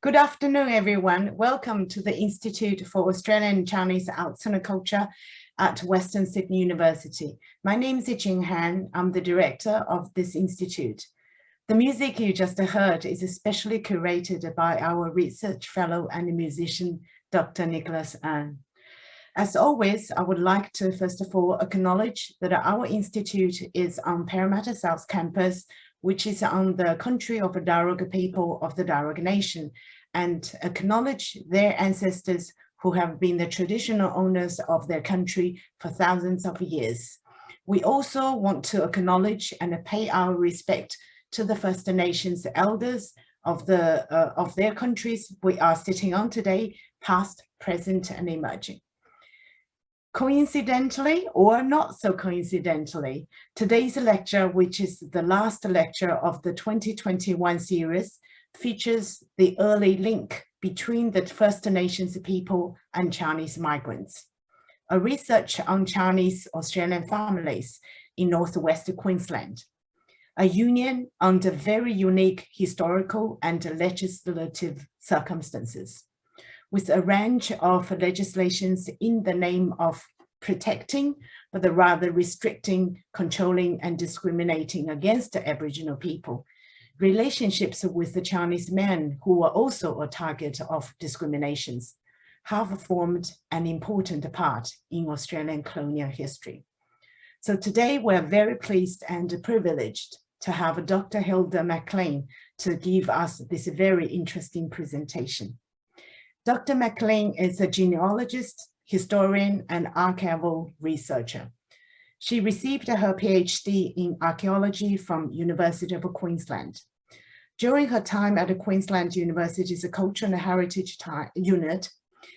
Good afternoon, everyone. Welcome to the Institute for Australian and Chinese Arts and Culture at Western Sydney University. My name is Jing Han. I'm the director of this institute. The music you just heard is especially curated by our research fellow and musician, Dr. Nicholas An. As always, I would like to first of all acknowledge that our institute is on Parramatta South Campus, which is on the country of the Darug people of the Darug Nation, and acknowledge their ancestors who have been the traditional owners of their country for thousands of years. We also want to acknowledge and pay our respect to the First Nations elders of their countries we are sitting on today, past, present, and emerging. Coincidentally, or not so coincidentally, today's lecture, which is the last lecture of the 2021 series, features the early link between the First Nations people and Chinese migrants. A research on Chinese Australian families in northwest Queensland. A union under very unique historical and legislative circumstances, with a range of legislations in the name of protecting, but rather restricting, controlling, and discriminating against the Aboriginal people. Relationships with the Chinese men who were also a target of discriminations have formed an important part in Australian colonial history. So today we're very pleased and privileged to have Dr. Hilda McLean to give us this very interesting presentation. Dr. McLean is a genealogist, historian, and archival researcher. She received her PhD in archaeology from University of Queensland. During her time at the Queensland University's Cultural and Heritage Unit,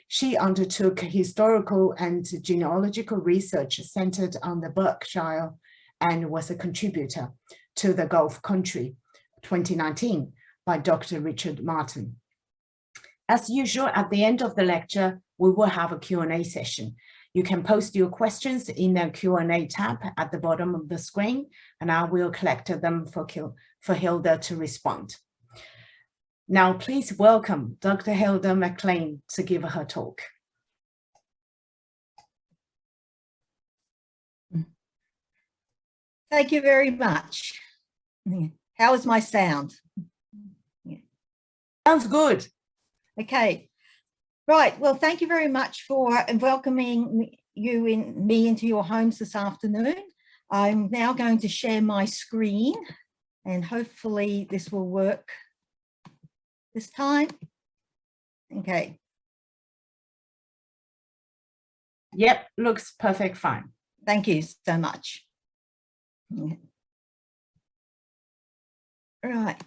she undertook historical and genealogical research centered on the Berkshire and was a contributor to the Gulf Country 2019 by Dr. Richard Martin. As usual, at the end of the lecture, we will have a Q&A session. You can post your questions in the Q&A tab at the bottom of the screen, and I will collect them for Hilda to respond. Now, please welcome Dr. Hilda McLean to give her talk. Thank you very much. How is my sound? Sounds good. Okay, right. Well, thank you very much for welcoming me into your homes this afternoon. I'm now going to share my screen and hopefully this will work this time. Okay. Yep, looks perfect fine. Thank you so much. Right.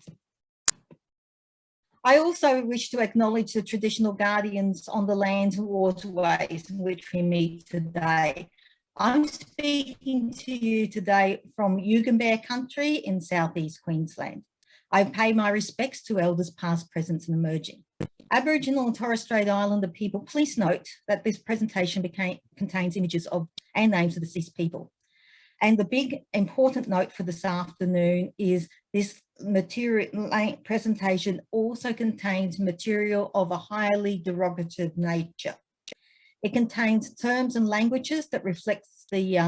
I also wish to acknowledge the traditional guardians on the lands and waterways in which we meet today. I'm speaking to you today from Yugambeh country in southeast Queensland. I pay my respects to elders past, present, and emerging. Aboriginal and Torres Strait Islander people, please note that this presentation contains images of and names of deceased people. And the big important note for this afternoon is this presentation also contains material of a highly derogative nature. It contains terms and languages that reflects the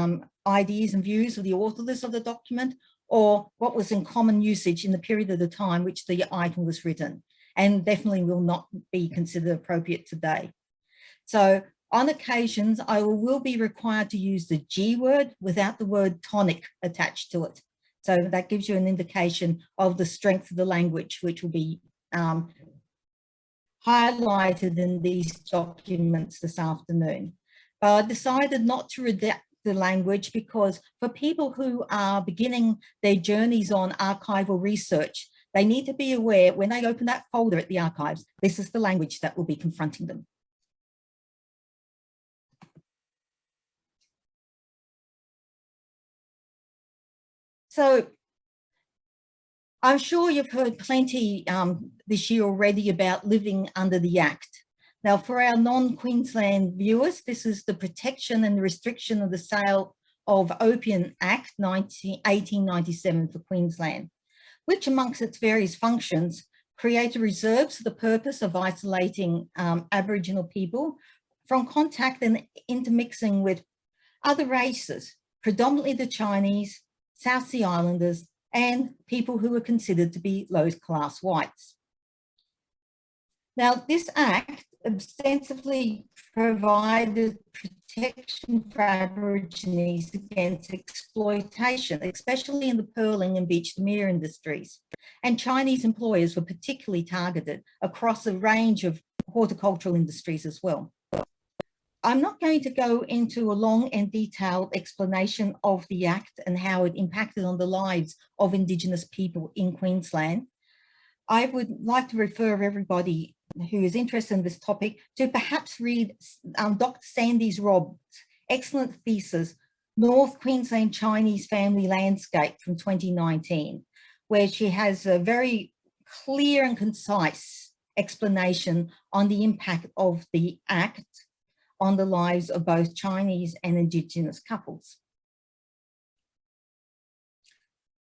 ideas and views of the authors of the document or what was in common usage in the period of the time which the item was written, and definitely will not be considered appropriate today. So on occasions, I will be required to use the G word without the word tonic attached to it. So that gives you an indication of the strength of the language, which will be highlighted in these documents this afternoon. But I decided not to redact the language because for people who are beginning their journeys on archival research, they need to be aware when they open that folder at the archives, this is the language that will be confronting them. So I'm sure you've heard plenty this year already about living under the Act. Now, for our non-Queensland viewers, this is the protection and restriction of the sale of Opium Act 1897 for Queensland, which amongst its various functions created reserves for the purpose of isolating Aboriginal people from contact and intermixing with other races, predominantly the Chinese, South Sea Islanders, and people who were considered to be low-class whites. Now, this act ostensibly provided protection for Aborigines against exploitation, especially in the pearling and beach demure industries. And Chinese employers were particularly targeted across a range of horticultural industries as well. I'm not going to go into a long and detailed explanation of the Act and how it impacted on the lives of Indigenous people in Queensland. I would like to refer everybody who is interested in this topic to perhaps read Dr. Sandy Robb's excellent thesis, North Queensland Chinese Family Landscape from 2019, where she has a very clear and concise explanation on the impact of the Act on the lives of both Chinese and Indigenous couples.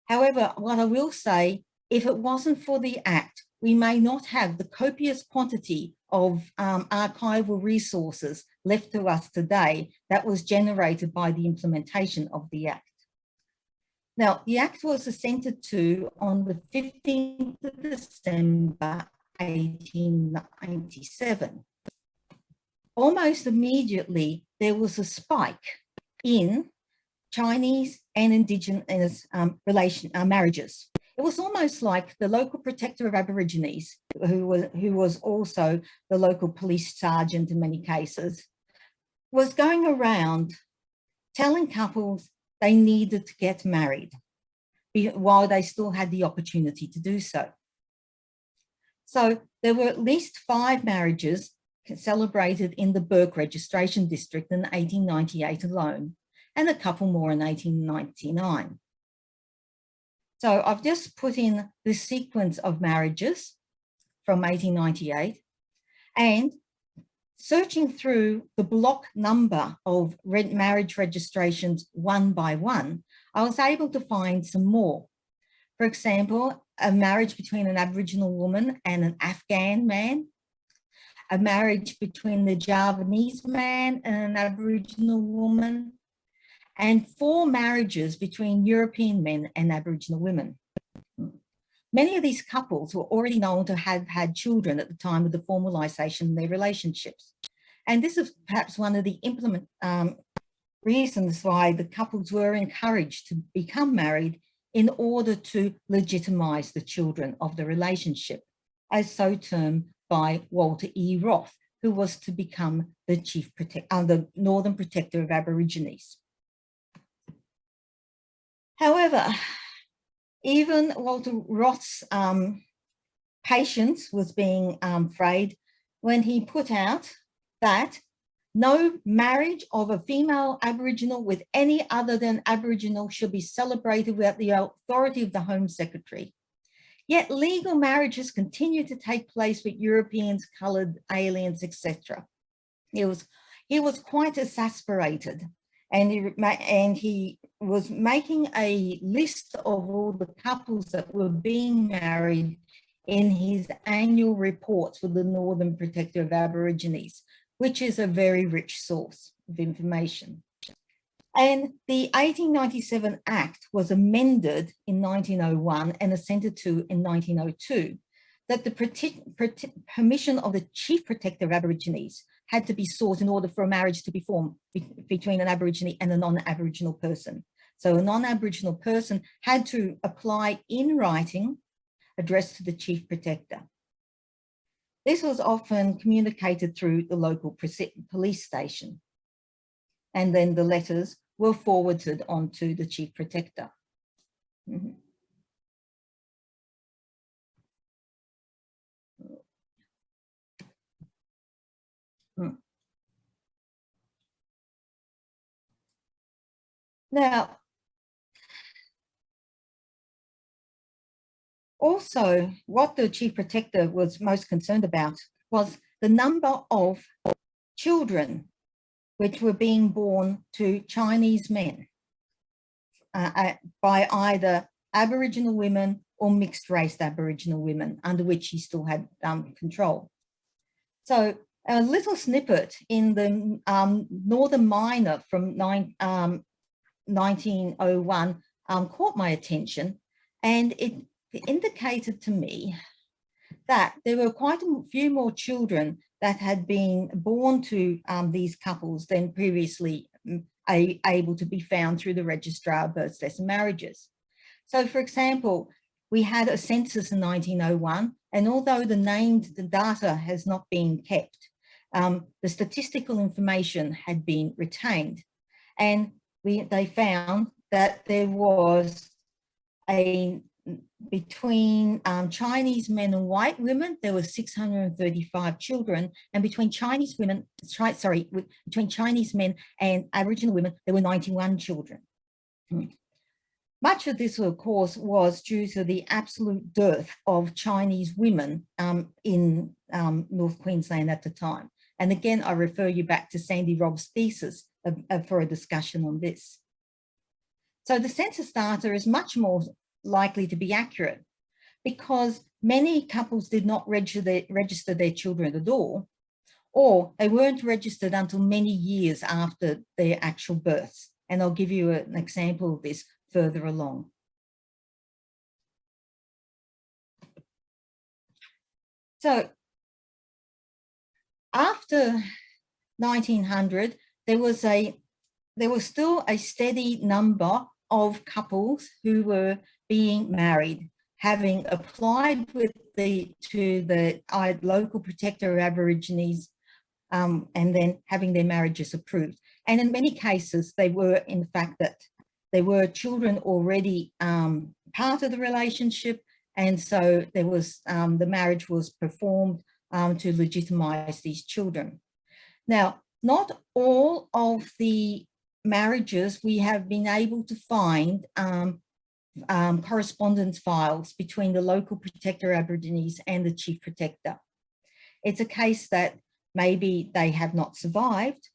However, what I will say, if it wasn't for the Act, we may not have the copious quantity of archival resources left to us today that was generated by the implementation of the Act. Now, the Act was assented to on the 15th of December, 1897. Almost immediately, there was a spike in Chinese and Indigenous marriages. It was almost like the local protector of Aborigines, who was also the local police sergeant in many cases, was going around telling couples they needed to get married while they still had the opportunity to do so. So there were at least 5 marriages celebrated in the Burke Registration District in 1898 alone, and a couple more in 1899. So I've just put in this sequence of marriages from 1898, and searching through the block number of marriage registrations one by one, I was able to find some more. For example, a marriage between an Aboriginal woman and an Afghan man, a marriage between the Javanese man and an Aboriginal woman, and 4 marriages between European men and Aboriginal women. Many of these couples were already known to have had children at the time of the formalisation of their relationships. And this is perhaps one of the reasons why the couples were encouraged to become married in order to legitimise the children of the relationship, as so termed by Walter E. Roth, who was to become the the Northern Protector of Aborigines. However, even Walter Roth's patience was being frayed when he put out that no marriage of a female Aboriginal with any other than Aboriginal should be celebrated without the authority of the Home Secretary. Yet legal marriages continue to take place with Europeans, coloured aliens, etc. He was quite exasperated, and he was making a list of all the couples that were being married in his annual reports for the Northern Protector of Aborigines, which is a very rich source of information. And the 1897 Act was amended in 1901 and assented to in 1902, that the permission of the Chief Protector of Aborigines had to be sought in order for a marriage to be formed between an Aborigine and a non-Aboriginal person. So a non-Aboriginal person had to apply in writing, addressed to the Chief Protector. This was often communicated through the local police station, and then the letters were forwarded on to the Chief Protector. Mm-hmm. Now, also, what the Chief Protector was most concerned about was the number of children which were being born to Chinese men by either Aboriginal women or mixed-race Aboriginal women, under which he still had control. So a little snippet in the Northern Miner from 1901 caught my attention, and it indicated to me that there were quite a few more children that had been born to these couples than previously able to be found through the Registrar of Births, Deaths and Marriages. So, for example, we had a census in 1901, and although the data has not been kept, the statistical information had been retained, and they found that there was between Chinese men and white women, there were 635 children, and between Chinese women, between Chinese men and Aboriginal women, there were 91 children. Much of this, of course, was due to the absolute dearth of Chinese women in North Queensland at the time. And again, I refer you back to Sandy Robb's thesis for a discussion on this. So the census data is much more likely to be accurate because many couples did not register their children at all, or they weren't registered until many years after their actual births. And I'll give you an example of this further along. So after 1900, there was still a steady number of couples who were being married, having applied to the local protector of Aborigines, and then having their marriages approved. And in many cases, they were, in fact, that there were children already part of the relationship, and so there was the marriage was performed to legitimize these children. Now, not all of the marriages we have been able to find correspondence files between the local protector Aborigines and the chief protector. It's a case that maybe they have not survived,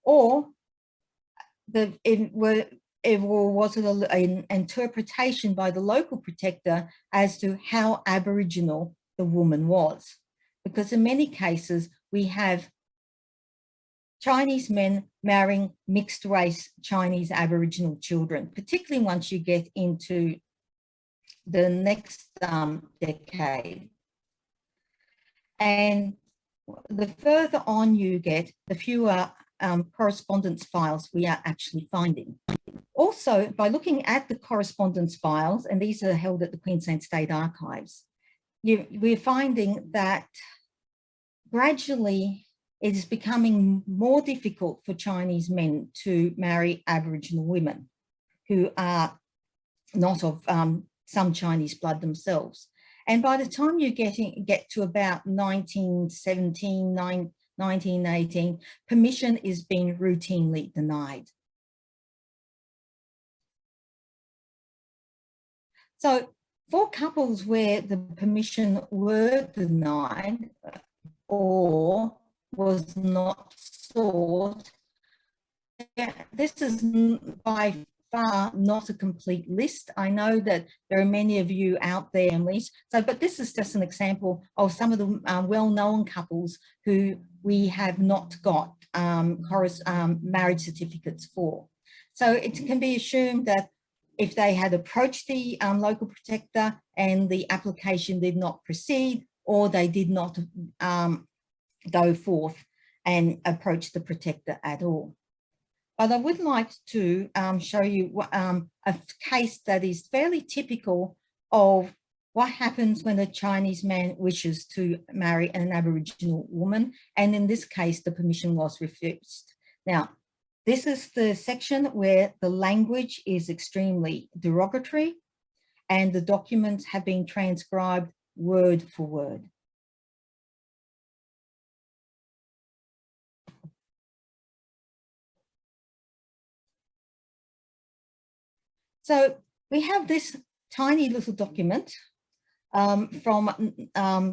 or it was an interpretation by the local protector as to how Aboriginal the woman was. Because in many cases, we have Chinese men marrying mixed race Chinese Aboriginal children, particularly once you get into the next decade. And the further on you get, the fewer correspondence files we are actually finding. Also, by looking at the correspondence files, and these are held at the Queensland State Archives, we're finding that gradually it is becoming more difficult for Chinese men to marry Aboriginal women who are not of some Chinese blood themselves. And by the time you get to about 1917, 1918, permission is being routinely denied. So for couples where the permission were denied or was not sought, this is by far not a complete list. I know that there are many of you out there, but this is just an example of some of the well-known couples who we have not got marriage certificates for. So it can be assumed that if they had approached the local protector and the application did not proceed, or they did not go forth and approach the protector at all. But I would like to show you a case that is fairly typical of what happens when a Chinese man wishes to marry an Aboriginal woman, and in this case, the permission was refused. Now, this is the section where the language is extremely derogatory and the documents have been transcribed word for word. So we have this tiny little document from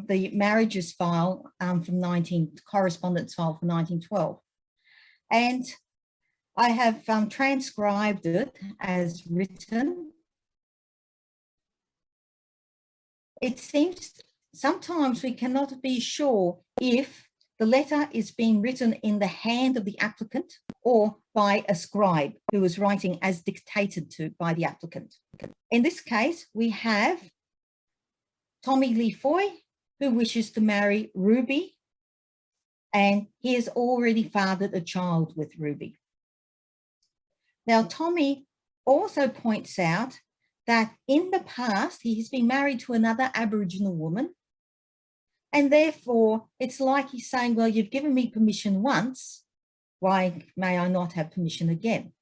the marriages file correspondence file from 1912. And I have transcribed it as written. it seems sometimes we cannot be sure if the letter is being written in the hand of the applicant or by a scribe who is writing as dictated to by the applicant. In this case, we have Tommy Lee Foy, who wishes to marry Ruby, and he has already fathered a child with Ruby. Now, Tommy also points out that in the past, he has been married to another Aboriginal woman, and therefore it's like he's saying, well, you've given me permission once, why may I not have permission again?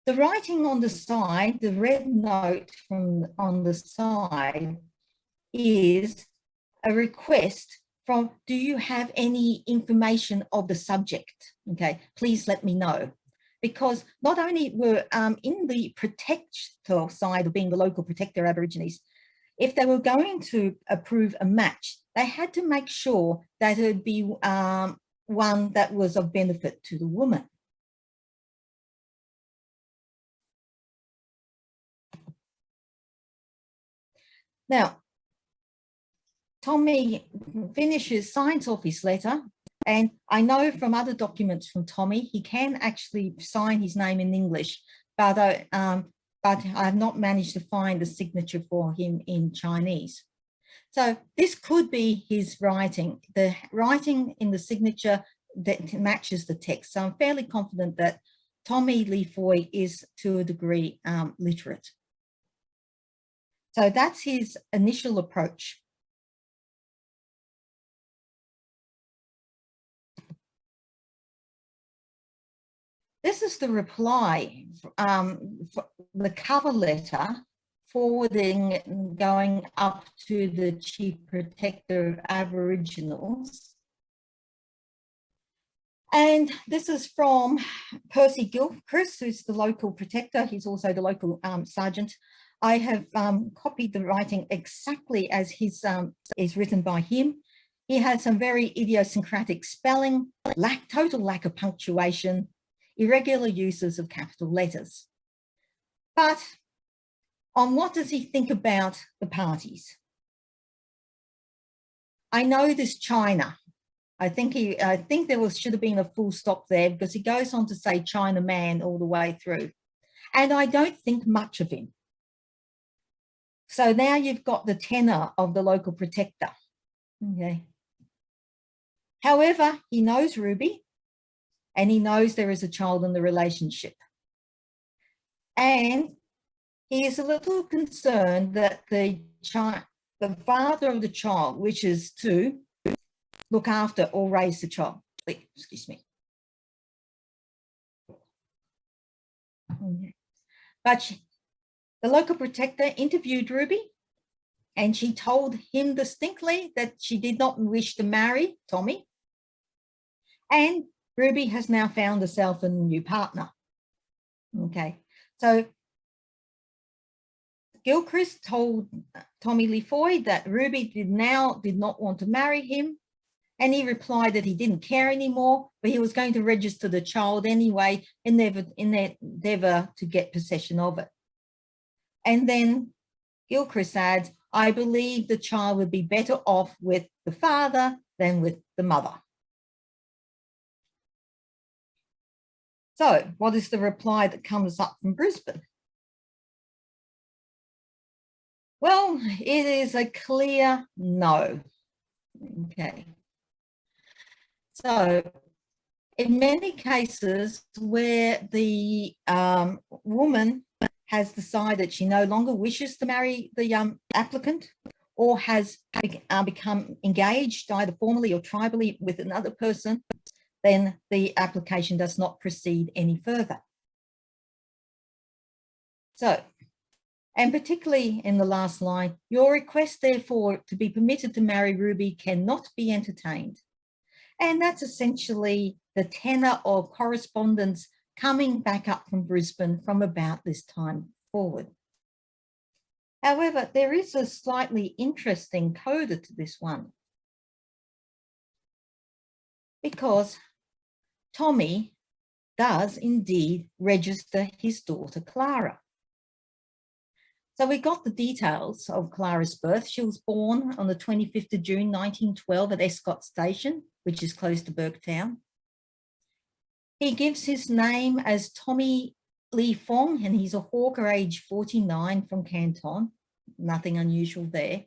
The writing on the side, the red note on the side, is a request from, do you have any information of the subject? Okay, please let me know. Because not only were in the protector side of being the local protector Aborigines, if they were going to approve a match, they had to make sure that it would be one that was of benefit to the woman. Now, Tommy signs off his letter, and I know from other documents from Tommy, he can actually sign his name in English, but I have not managed to find a signature for him in Chinese. So this could be his writing, the writing in the signature that matches the text. So I'm fairly confident that Tommy Lee Foy is to a degree literate. So that's his initial approach. This is the reply, the cover letter forwarding, going up to the Chief Protector of Aboriginals. And this is from Percy Gilchrist, who's the local protector. He's also the local sergeant. I have copied the writing exactly as his is written by him. He has some very idiosyncratic spelling, total lack of punctuation, irregular uses of capital letters. But on what does he think about the parties? I know this China. I think there should have been a full stop there, because he goes on to say China man all the way through. And I don't think much of him. So now you've got the tenor of the local protector. Okay. However, he knows Ruby, and he knows there is a child in the relationship. And he is a little concerned that the father of the child wishes to look after or raise the child. Excuse me. Okay. But the local protector interviewed Ruby, and she told him distinctly that she did not wish to marry Tommy. And Ruby has now found herself a new partner. Okay, so Gilchrist told Tommy Lee Foy that Ruby did not want to marry him, and he replied that he didn't care anymore, but he was going to register the child anyway in their endeavour to get possession of it. And then Gilchrist adds, I believe the child would be better off with the father than with the mother. So what is the reply that comes up from Brisbane? Well, it is a clear no. Okay. So in many cases where the woman has decided she no longer wishes to marry the applicant, or has become engaged either formally or tribally with another person, then the application does not proceed any further. So, and particularly in the last line, your request therefore to be permitted to marry Ruby cannot be entertained. And that's essentially the tenor of correspondence coming back up from Brisbane from about this time forward. However, there is a slightly interesting coda to this one, because Tommy does indeed register his daughter Clara. So we got the details of Clara's birth. She was born on the 25th of June, 1912 at Escott Station, which is close to Burketown. He gives his name as Tommy Lee Fong, and he's a hawker, age 49, from Canton. Nothing unusual there.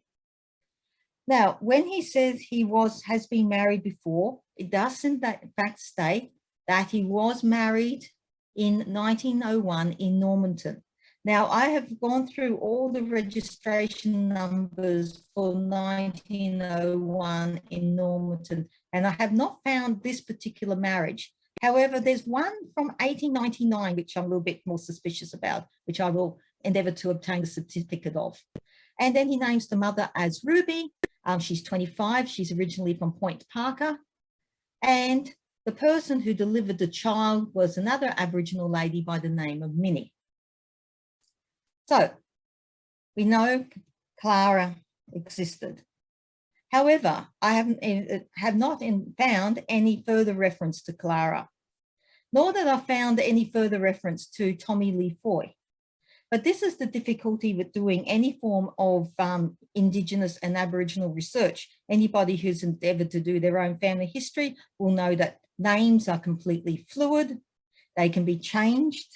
Now, when he says he has been married before, it does in fact state that he was married in 1901 in Normanton. Now, I have gone through all the registration numbers for 1901 in Normanton, and I have not found this particular marriage. However, there's one from 1899, which I'm a little bit more suspicious about, which I will endeavour to obtain a certificate of. And then he names the mother as Ruby. She's 25. She's originally from Point Parker. And the person who delivered the child was another Aboriginal lady by the name of Minnie. So we know Clara existed. However, I have not found any further reference to Clara, nor that I found any further reference to Tommy Lee Foy. But this is the difficulty with doing any form of Indigenous and Aboriginal research. Anybody who's endeavoured to do their own family history will know that names are completely fluid. They can be changed.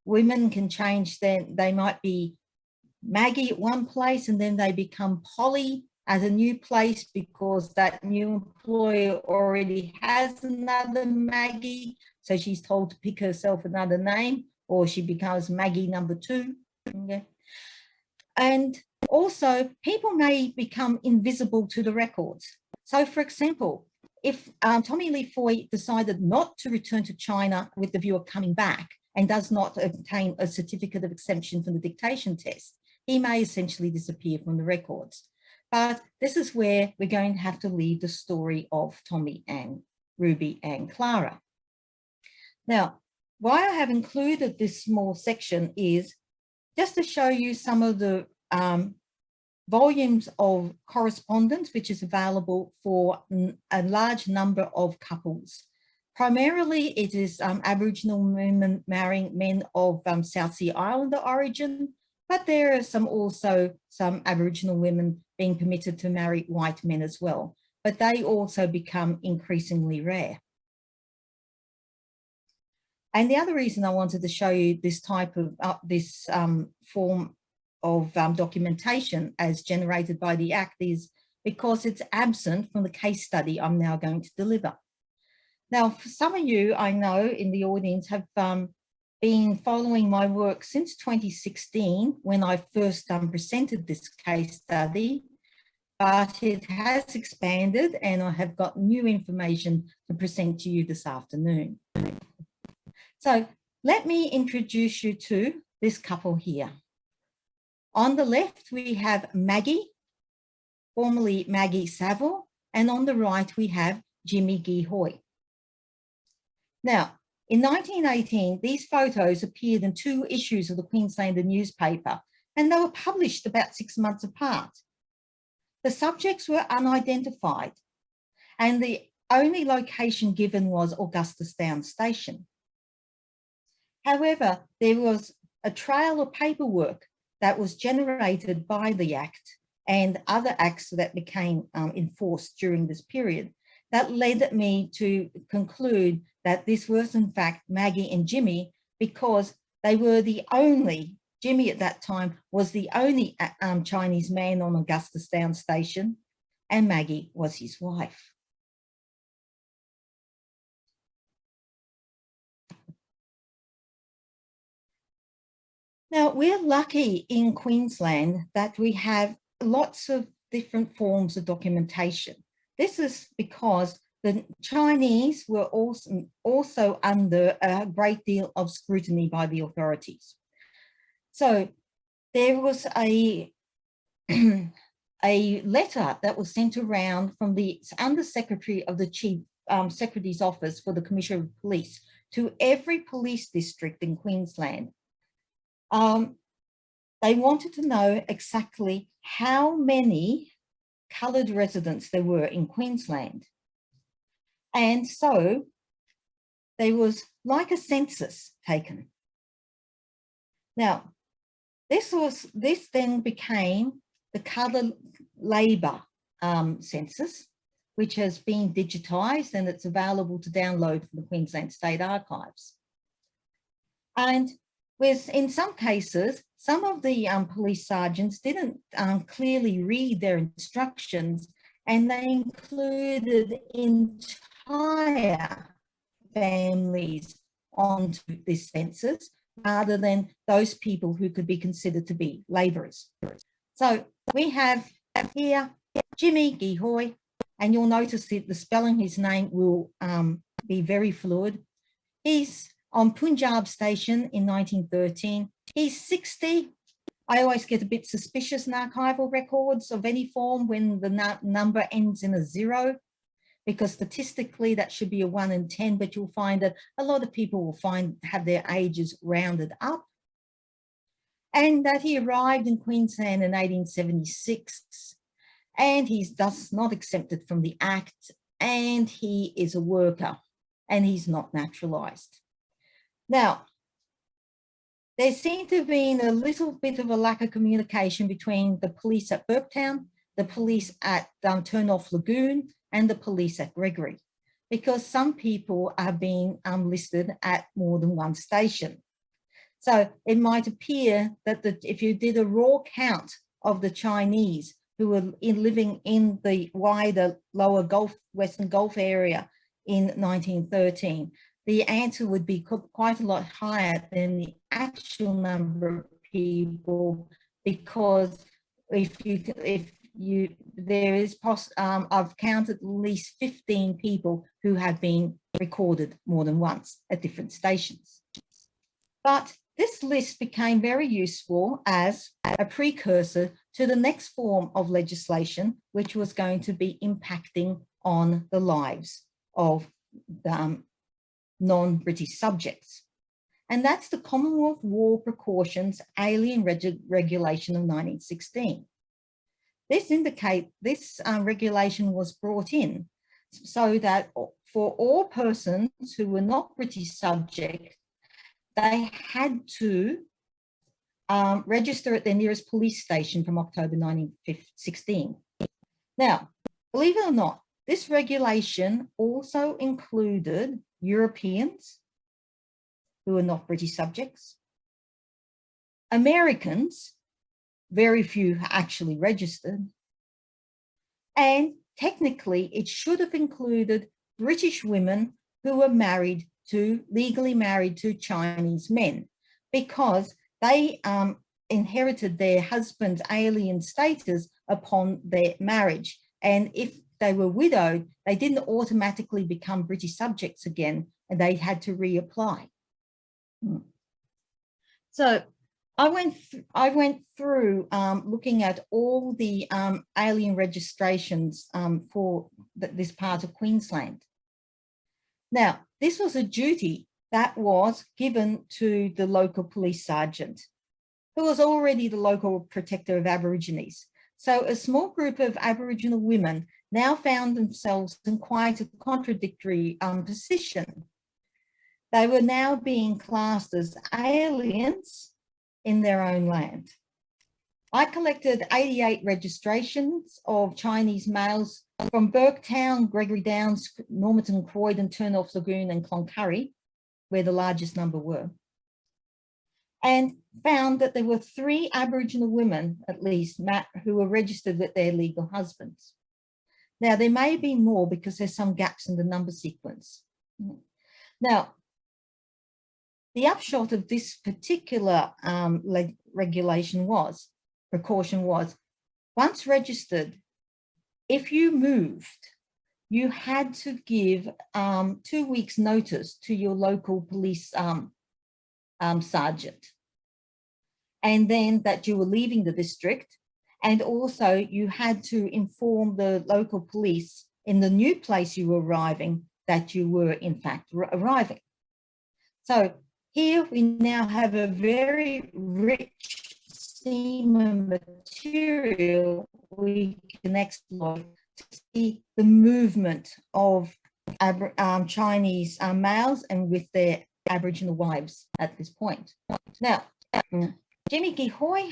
Women can change, they might be Maggie at one place and then they become Polly at a new place because that new employer already has another Maggie. So she's told to pick herself another name, or she becomes Maggie number 2. Okay. And also people may become invisible to the records. So for example, if Tommy Lee Foy decided not to return to China with the view of coming back and does not obtain a certificate of exemption from the dictation test, he may essentially disappear from the records. But this is where we're going to have to leave the story of Tommy and Ruby and Clara. Now, why I have included this small section is just to show you some of the volumes of correspondence which is available for a large number of couples. Primarily, it is Aboriginal women marrying men of South Sea Islander origin, but there are also some Aboriginal women being permitted to marry white men as well, but they also become increasingly rare. And the other reason I wanted to show you this type of, form of documentation as generated by the Act is because it's absent from the case study I'm now going to deliver. Now, for some of you I know in the audience have been following my work since 2016 when I first presented this case study, but it has expanded and I have got new information to present to you this afternoon. So let me introduce you to this couple here. On the left, we have Maggie, formerly Maggie Saville, and on the right, we have Jimmy Gihoy. Now, in 1918, these photos appeared in 2 issues of the Queenslander newspaper, and they were published about 6 months apart. The subjects were unidentified, and the only location given was Augustastown Station. However, there was a trail of paperwork that was generated by the Act and other acts that became enforced during this period that led me to conclude that this was in fact Maggie and Jimmy, because they were the only, Jimmy at that time was the only Chinese man on Augustastown Station, and Maggie was his wife. Now, we're lucky in Queensland that we have lots of different forms of documentation. This is because the Chinese were also under a great deal of scrutiny by the authorities. So there was a letter that was sent around from the Undersecretary of the Chief Secretary's Office for the Commissioner of Police to every police district in Queensland. They wanted to know exactly how many coloured residents there were in Queensland. And so there was like a census taken. Now, This then became the colour labour census, which has been digitised and it's available to download from the Queensland State Archives. And in some cases, some of the police sergeants didn't clearly read their instructions, and they included entire families onto this census rather than those people who could be considered to be labourers. So we have here Jimmy Gihoy, and you'll notice that the spelling his name will be very fluid. He's on Punjab Station in 1913. He's 60. I always get a bit suspicious in archival records of any form when the number ends in a 0, because statistically that should be a 1 in 10, but you'll find that a lot of people will have their ages rounded up. And that he arrived in Queensland in 1876, and he's thus not exempted from the Act, and he is a worker, and he's not naturalised. Now, there seemed to have been a little bit of a lack of communication between the police at Burketown, the police at Turnoff Lagoon, and the police at Gregory, because some people are being listed at more than one station. So it might appear that if you did a raw count of the Chinese who were living in the wider lower Western Gulf area in 1913, the answer would be quite a lot higher than the actual number of people, because I've counted at least 15 people who have been recorded more than once at different stations. But this list became very useful as a precursor to the next form of legislation, which was going to be impacting on the lives of non-British subjects. And that's the Commonwealth War Precautions Alien Regulation of 1916. This regulation was brought in so that for all persons who were not British subjects, they had to register at their nearest police station from October 1916. Now, believe it or not, this regulation also included Europeans who are not British subjects, Americans, very few actually registered, and technically it should have included British women who were legally married to Chinese men, because they inherited their husband's alien status upon their marriage. And if they were widowed, they didn't automatically become British subjects again, and they had to reapply. So I went through looking at all the alien registrations for this part of Queensland. Now, this was a duty that was given to the local police sergeant, who was already the local protector of Aborigines. So a small group of Aboriginal women now found themselves in quite a contradictory position. They were now being classed as aliens in their own land. I collected 88 registrations of Chinese males from Burketown, Gregory Downs, Normanton, Croydon, Turnoff Lagoon, and Cloncurry, where the largest number were, and found that there were 3 Aboriginal women, at least, who were registered with their legal husbands. Now, there may be more because there's some gaps in the number sequence. Now, the upshot of this particular precaution was, once registered, if you moved, you had to give 2 weeks notice to your local police sergeant, and then that you were leaving the district, and also you had to inform the local police in the new place you were arriving that you were in fact arriving. So here we now have a very rich seam of material we can exploit to see the movement of Chinese males and with their Aboriginal wives at this point. Now, Jimmy Gihoy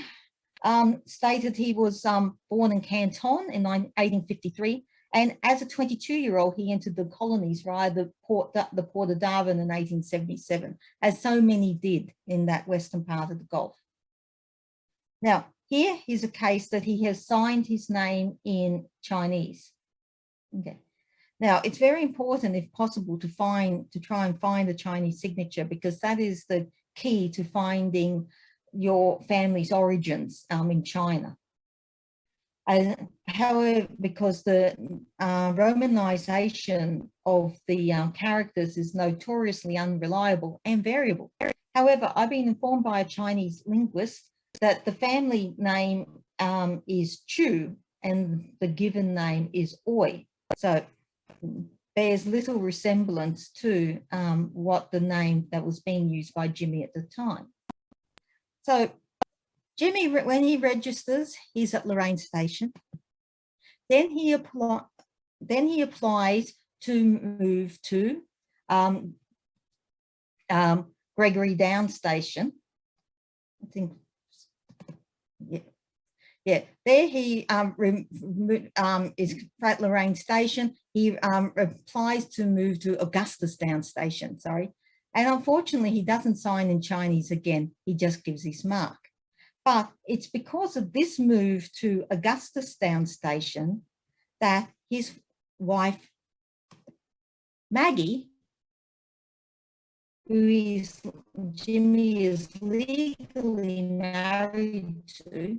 stated he was born in Canton in 1853, and as a 22-year-old, he entered the colonies via the port of Darwin in 1877, as so many did in that western part of the Gulf. Now, here is a case that he has signed his name in Chinese. Okay. Now, it's very important, if possible, to try and find the Chinese signature, because that is the key to finding your family's origins in China. However, because the romanization of the characters is notoriously unreliable and variable. However, I've been informed by a Chinese linguist that the family name is Chu and the given name is Oi. So bears little resemblance to what the name that was being used by Jimmy at the time. So Jimmy, when he registers, he's at Lorraine Station. Then he applies to move to Gregory Downs Station. I think, yeah. There he is at Lorraine Station. He applies to move to Augustus Downs Station. Sorry, and unfortunately, he doesn't sign in Chinese again. He just gives his mark. But it's because of this move to Augustus Downs Station that his wife, Maggie, who Jimmy is legally married to,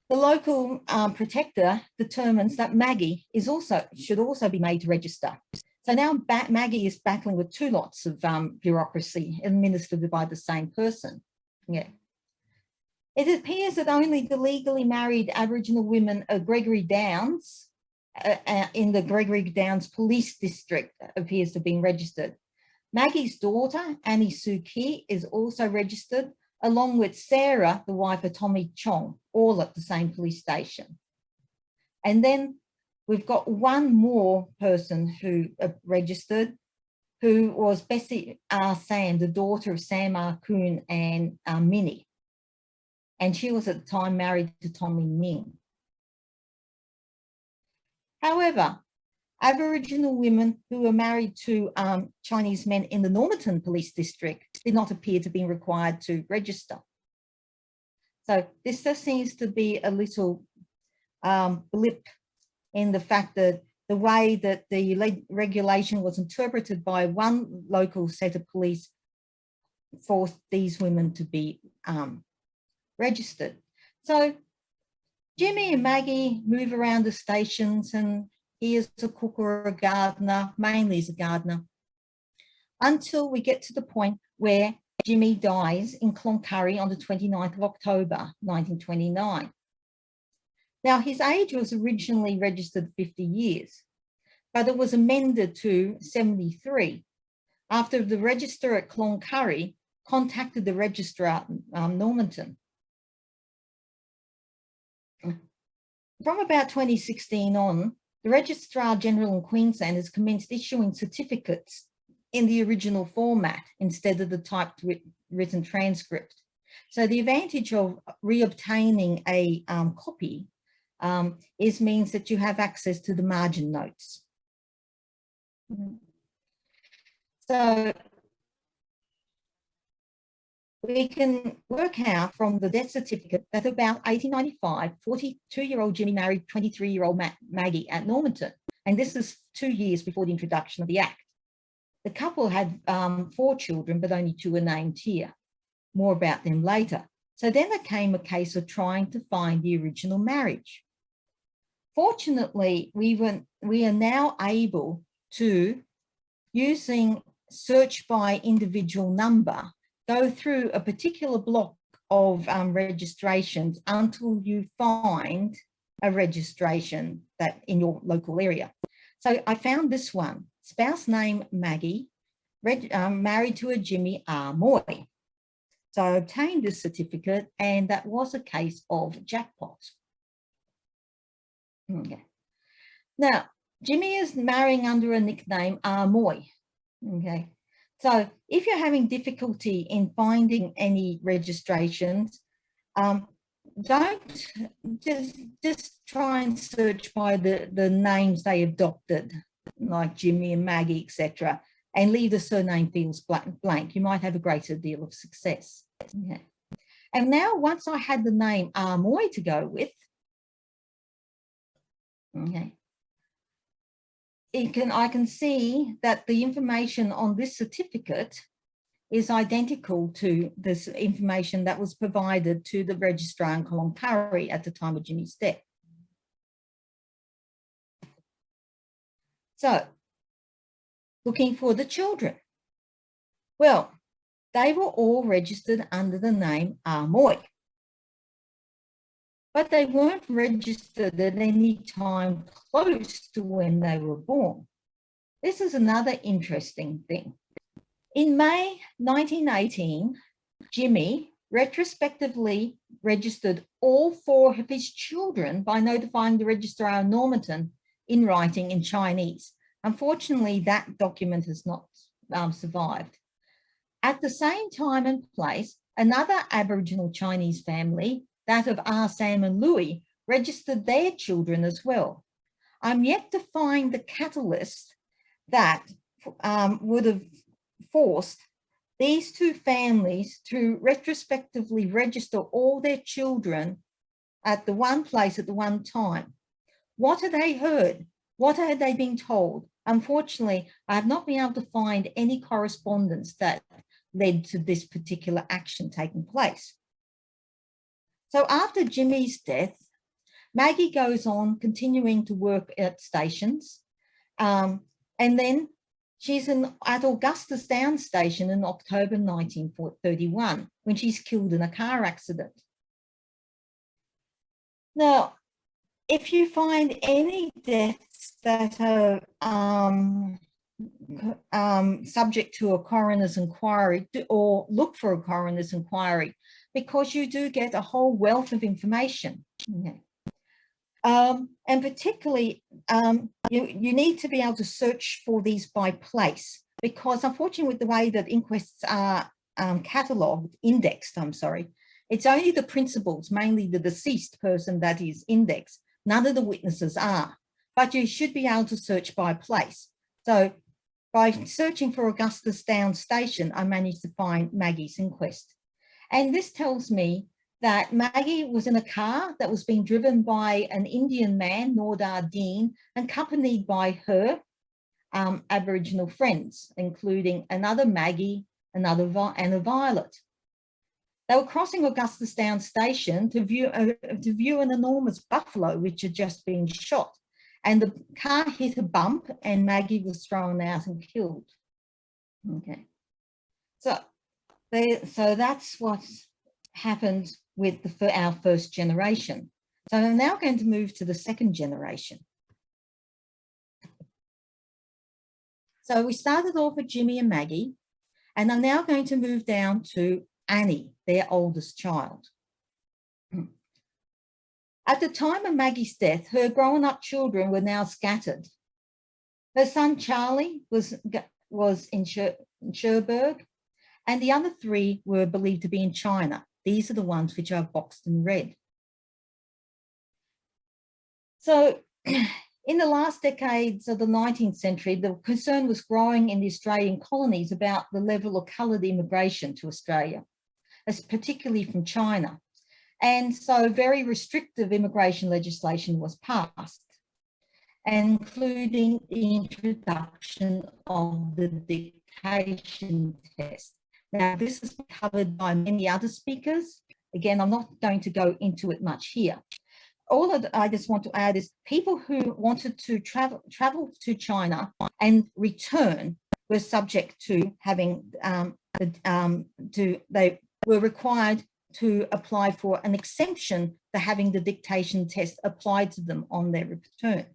the local protector determines that Maggie should also be made to register. So now Maggie is battling with two lots of bureaucracy administered by the same person. Yeah. It appears that only the legally married Aboriginal women of Gregory Downs in the Gregory Downs Police District appears to have been registered. Maggie's daughter, Annie Suki, is also registered, along with Sarah, the wife of Tommy Chong, all at the same police station. And then we've got one more person who registered, who was Bessie San, the daughter of Sam Koon and Minnie. And she was at the time married to Tommy Ming. However, Aboriginal women who were married to Chinese men in the Normanton Police District did not appear to be required to register. So this just seems to be a little blip in the fact that the way that the regulation was interpreted by one local set of police forced these women to be registered. So Jimmy and Maggie move around the stations, and he is a cook or a gardener, mainly as a gardener, until we get to the point where Jimmy dies in Cloncurry on the 29th of October, 1929. Now, his age was originally registered 50 years, but it was amended to 73 after the register at Cloncurry contacted the registrar at Normanton. From about 2016 on, the Registrar General in Queensland has commenced issuing certificates in the original format instead of the typed written transcript. So the advantage of reobtaining a copy means that you have access to the margin notes. So we can work out from the death certificate that about 1895, 42-year-old Jimmy married 23-year-old Maggie at Normanton. And this is 2 years before the introduction of the Act. The couple had 4 children, but only 2 are named here. More about them later. So then there came a case of trying to find the original marriage. Fortunately, we are now able to, using search by individual number, go through a particular block of registrations until you find a registration that in your local area. So I found this one, spouse name Maggie, married to a Jimmy R. Moy. So I obtained this certificate, and that was a case of jackpot. Okay. Now, Jimmy is marrying under a nickname R. Moy. Okay. So if you're having difficulty in finding any registrations, don't just try and search by the names they adopted, like Jimmy and Maggie, etc., and leave the surname fields blank. You might have a greater deal of success. Yeah. And now, once I had the name Amoy to go with, okay, I can see that the information on this certificate is identical to this information that was provided to the registrar in Cloncurry at the time of Jimmy's death. So, looking for the children. Well, they were all registered under the name Amoy, but they weren't registered at any time close to when they were born. This is another interesting thing. In May 1918, Jimmy retrospectively registered all 4 of his children by notifying the registrar of Normanton in writing in Chinese. Unfortunately, that document has not survived. At the same time and place, another Aboriginal Chinese family, that of R. Sam and Louis, registered their children as well. I'm yet to find the catalyst that would have forced these 2 families to retrospectively register all their children at the one place at the one time. What had they heard? What had they been told? Unfortunately, I have not been able to find any correspondence that led to this particular action taking place. So after Jimmy's death, Maggie goes on continuing to work at stations, and then she's at Augustus Downs Station in October 1931 when she's killed in a car accident. Now, if you find any deaths that are subject to a coroner's inquiry, or look for a coroner's inquiry, because you do get a whole wealth of information. Okay. And particularly, you need to be able to search for these by place, because unfortunately with the way that inquests are catalogued, indexed, it's only the principals, mainly the deceased person, that is indexed. None of the witnesses are, but you should be able to search by place. So by searching for Augustus Downs Station, I managed to find Maggie's inquest. And this tells me that Maggie was in a car that was being driven by an Indian man, Nordar Dean, accompanied by her Aboriginal friends, including another Maggie, and a Violet. They were crossing Augustus Downs Station to view an enormous buffalo which had just been shot, and the car hit a bump and Maggie was thrown out and killed. Okay, so that's what happened with our first generation. So I'm now going to move to the second generation. So we started off with Jimmy and Maggie, and I'm now going to move down to Annie, their oldest child. At the time of Maggie's death, her grown-up children were now scattered. Her son Charlie was in Cherbourg, and the other 3 were believed to be in China. These are the ones which are boxed in red. So in the last decades of the 19th century, the concern was growing in the Australian colonies about the level of coloured immigration to Australia, particularly from China. And so very restrictive immigration legislation was passed, including the introduction of the dictation test. Now, this is covered by many other speakers. Again, I'm not going to go into it much here. All I just want to add is people who wanted to travel to China and return were subject to having, they were required to apply for an exemption for having the dictation test applied to them on their return.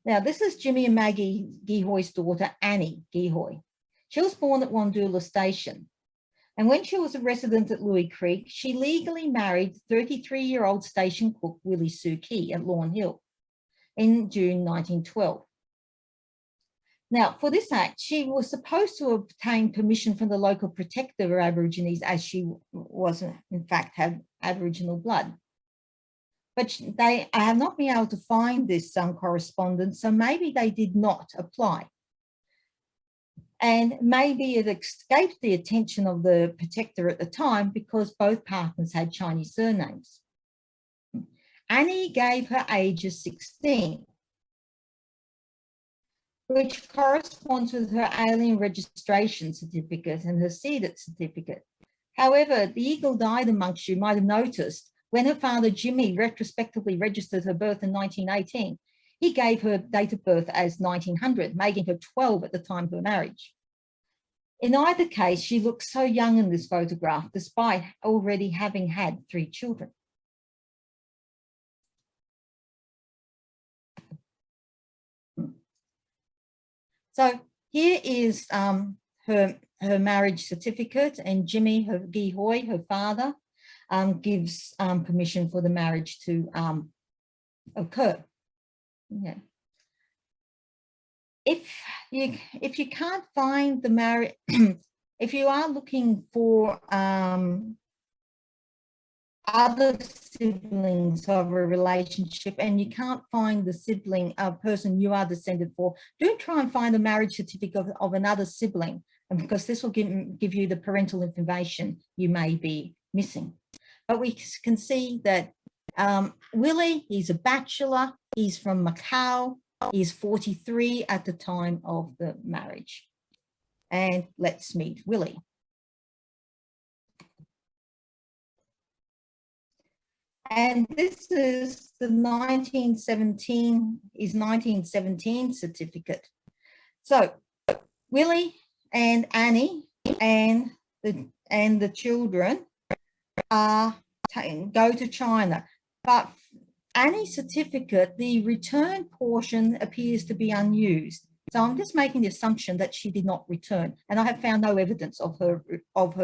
Now, this is Jimmy and Maggie Gihoy's daughter, Annie Gihoy. She was born at Wandoola Station. And when she was a resident at Louis Creek, she legally married 33-year-old station cook Willy Sukey at Lawn Hill in June 1912. Now, for this act, she was supposed to obtain permission from the local protector of Aborigines, as she wasn't, in fact, had Aboriginal blood. But I have not been able to find this correspondence, so maybe they did not apply. And maybe it escaped the attention of the protector at the time because both partners had Chinese surnames. Annie gave her age as 16, which corresponds with her alien registration certificate and her seeded certificate. However, the eagle died amongst you might have noticed when her father Jimmy retrospectively registered her birth in 1918, he gave her date of birth as 1900, making her 12 at the time of her marriage. In either case, she looks so young in this photograph, despite already having had 3 children. So here is her marriage certificate, and Jimmy, her Gihoy, her father, gives permission for the marriage to occur. Yeah. If you can't find the marriage, if you are looking for other siblings of a relationship and you can't find the sibling person you are descended for, do try and find a marriage certificate of another sibling, and because this will give you the parental information you may be missing. But we can see that Willy, he's a bachelor, he's from Macau, he's 43 at the time of the marriage. And let's meet Willy. And this is the 1917 certificate. So Willy and Annie and the children go to China, but Annie's certificate, the return portion appears to be unused. So I'm just making the assumption that she did not return, and I have found no evidence of her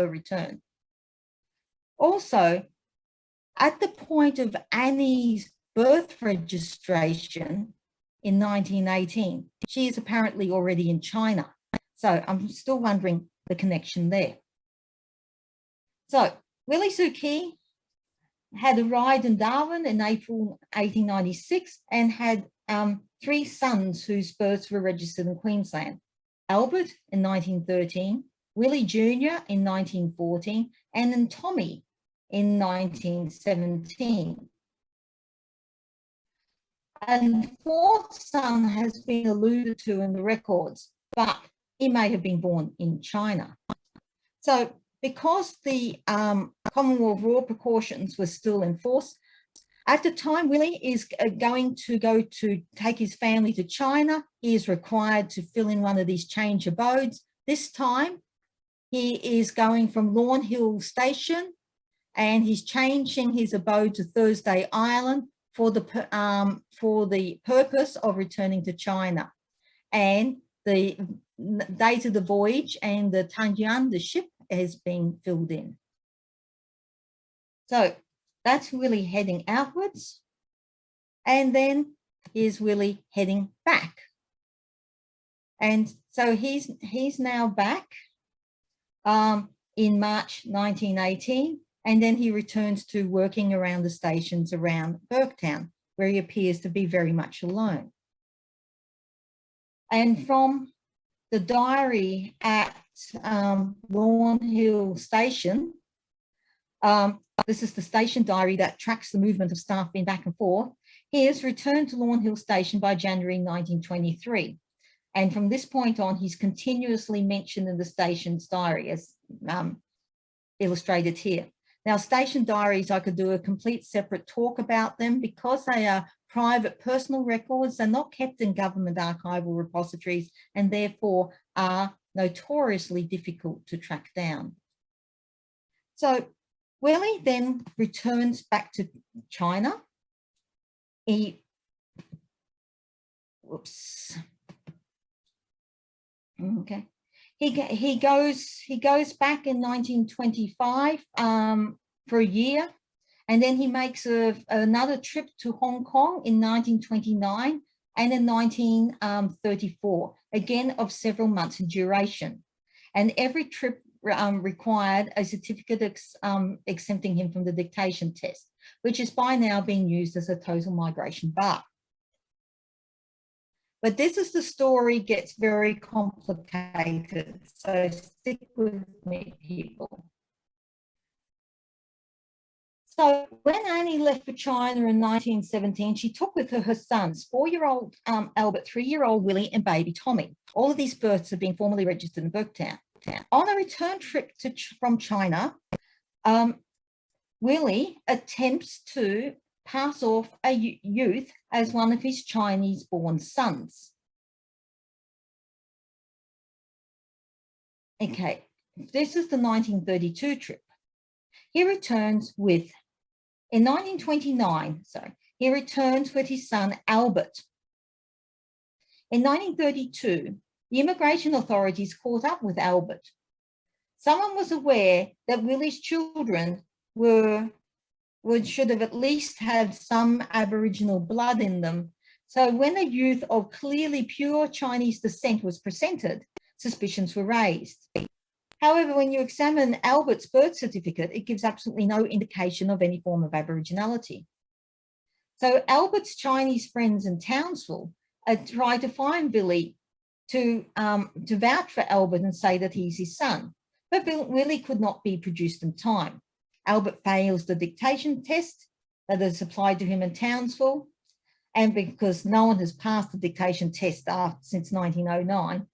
return. Also, at the point of Annie's birth registration in 1918, she is apparently already in China. So I'm still wondering the connection there. So Willy Suki had arrived in Darwin in April 1896 and had 3 sons whose births were registered in Queensland. Albert in 1913, Willy Jr. in 1914, and then Tommy in 1917. And 4th son has been alluded to in the records, but he may have been born in China. So because the Commonwealth War Precautions were still in force, at the time Willy is going to go to take his family to China. He is required to fill in one of these change abodes. This time he is going from Lawn Hill Station, and he's changing his abode to Thursday Island for the purpose of returning to China. And the date of the voyage and the Tangyuan, the ship, has been filled in. So that's Willy heading outwards. And then here's Willy heading back. And so he's now back in March 1918. And then he returns to working around the stations around Burketown, where he appears to be very much alone. And from the diary at Lawn Hill Station, this is the station diary that tracks the movement of staff in back and forth. He is returned to Lawn Hill Station by January 1923. And from this point on, he's continuously mentioned in the station's diary, as illustrated here. Now, station diaries, I could do a complete separate talk about them because they are private personal records. They're not kept in government archival repositories and therefore are notoriously difficult to track down. So Willy then returns back to China. He goes back in 1925 for a year, and then he makes another trip to Hong Kong in 1929 and in 1934, again of several months in duration. And every trip required a certificate exempting him from the dictation test, which is by now being used as a total migration bar. But this is the story gets very complicated, so stick with me, people. So when Annie left for China in 1917, she took with her her sons, 4-year-old Albert, 3-year-old Willy, and baby Tommy. All of these births have been formally registered in Burketown. On a return trip from China, Willy attempts to pass off a youth as one of his Chinese-born sons. Okay, this is the 1932 trip. He returns with, in 1929, he returns with his son Albert. In 1932, the immigration authorities caught up with Albert. Someone was aware that Willy's children should have at least had some Aboriginal blood in them. So when a youth of clearly pure Chinese descent was presented, suspicions were raised. However, when you examine Albert's birth certificate, it gives absolutely no indication of any form of Aboriginality. So Albert's Chinese friends in Townsville tried to find Willy to vouch for Albert and say that he's his son, but Willy could not be produced in time. Albert fails the dictation test that is applied to him in Townsville, and because no one has passed the dictation test since 1909,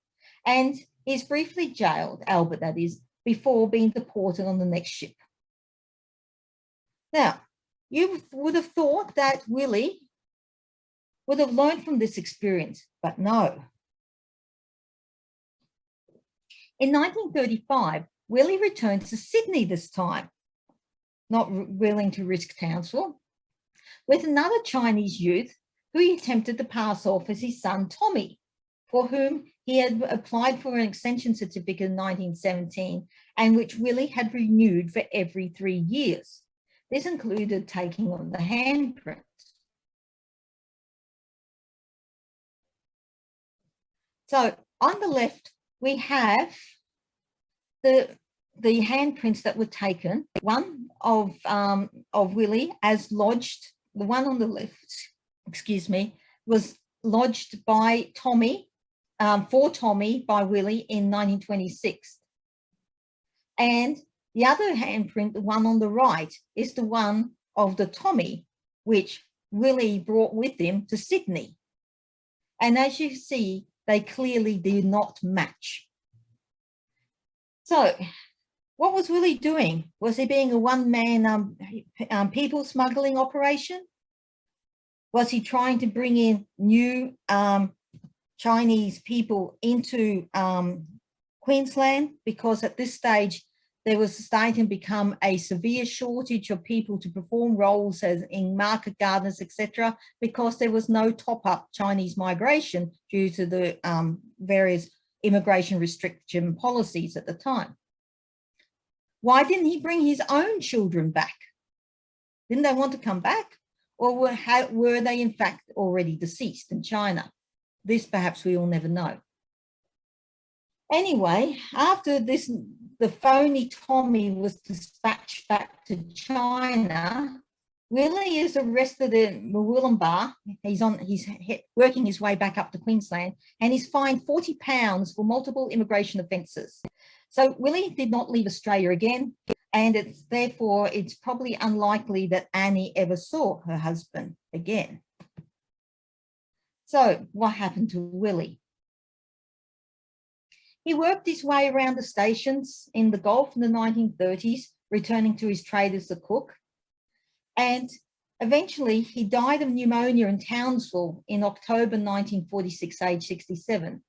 and is briefly jailed, Albert that is, before being deported on the next ship. Now, you would have thought that Willy would have learned from this experience, but no. In 1935, Willy returned to Sydney this time, not willing to risk Townsville, with another Chinese youth who he attempted to pass off as his son Tommy, for whom he had applied for an extension certificate in 1917 and which Willy had renewed for every 3 years. This included taking on the handprints. So on the left, we have the handprints that were taken, one of Willy as lodged, the one on the left, excuse me, was lodged by Tommy, for Tommy by Willy in 1926. And the other handprint, the one on the right, is the one of the Tommy, which Willy brought with him to Sydney. And as you see, they clearly did not match. So what was Willy doing? Was he being a one-man people smuggling operation? Was he trying to bring in new Chinese people into Queensland? Because at this stage, there was starting to become a severe shortage of people to perform roles as in market gardeners, etc., because there was no top-up Chinese migration due to the various immigration restriction policies at the time. Why didn't he bring his own children back? Didn't they want to come back? Or were they in fact already deceased in China? This perhaps we will never know. Anyway, after this, the phony Tommy was dispatched back to China, Willy is arrested in Murwillumbah. He's working his way back up to Queensland, and he's fined £40 for multiple immigration offences. So Willy did not leave Australia again, and therefore it's probably unlikely that Annie ever saw her husband again. So what happened to Willy? He worked his way around the stations in the Gulf in the 1930s, returning to his trade as a cook. And eventually he died of pneumonia in Townsville in October 1946, age 67.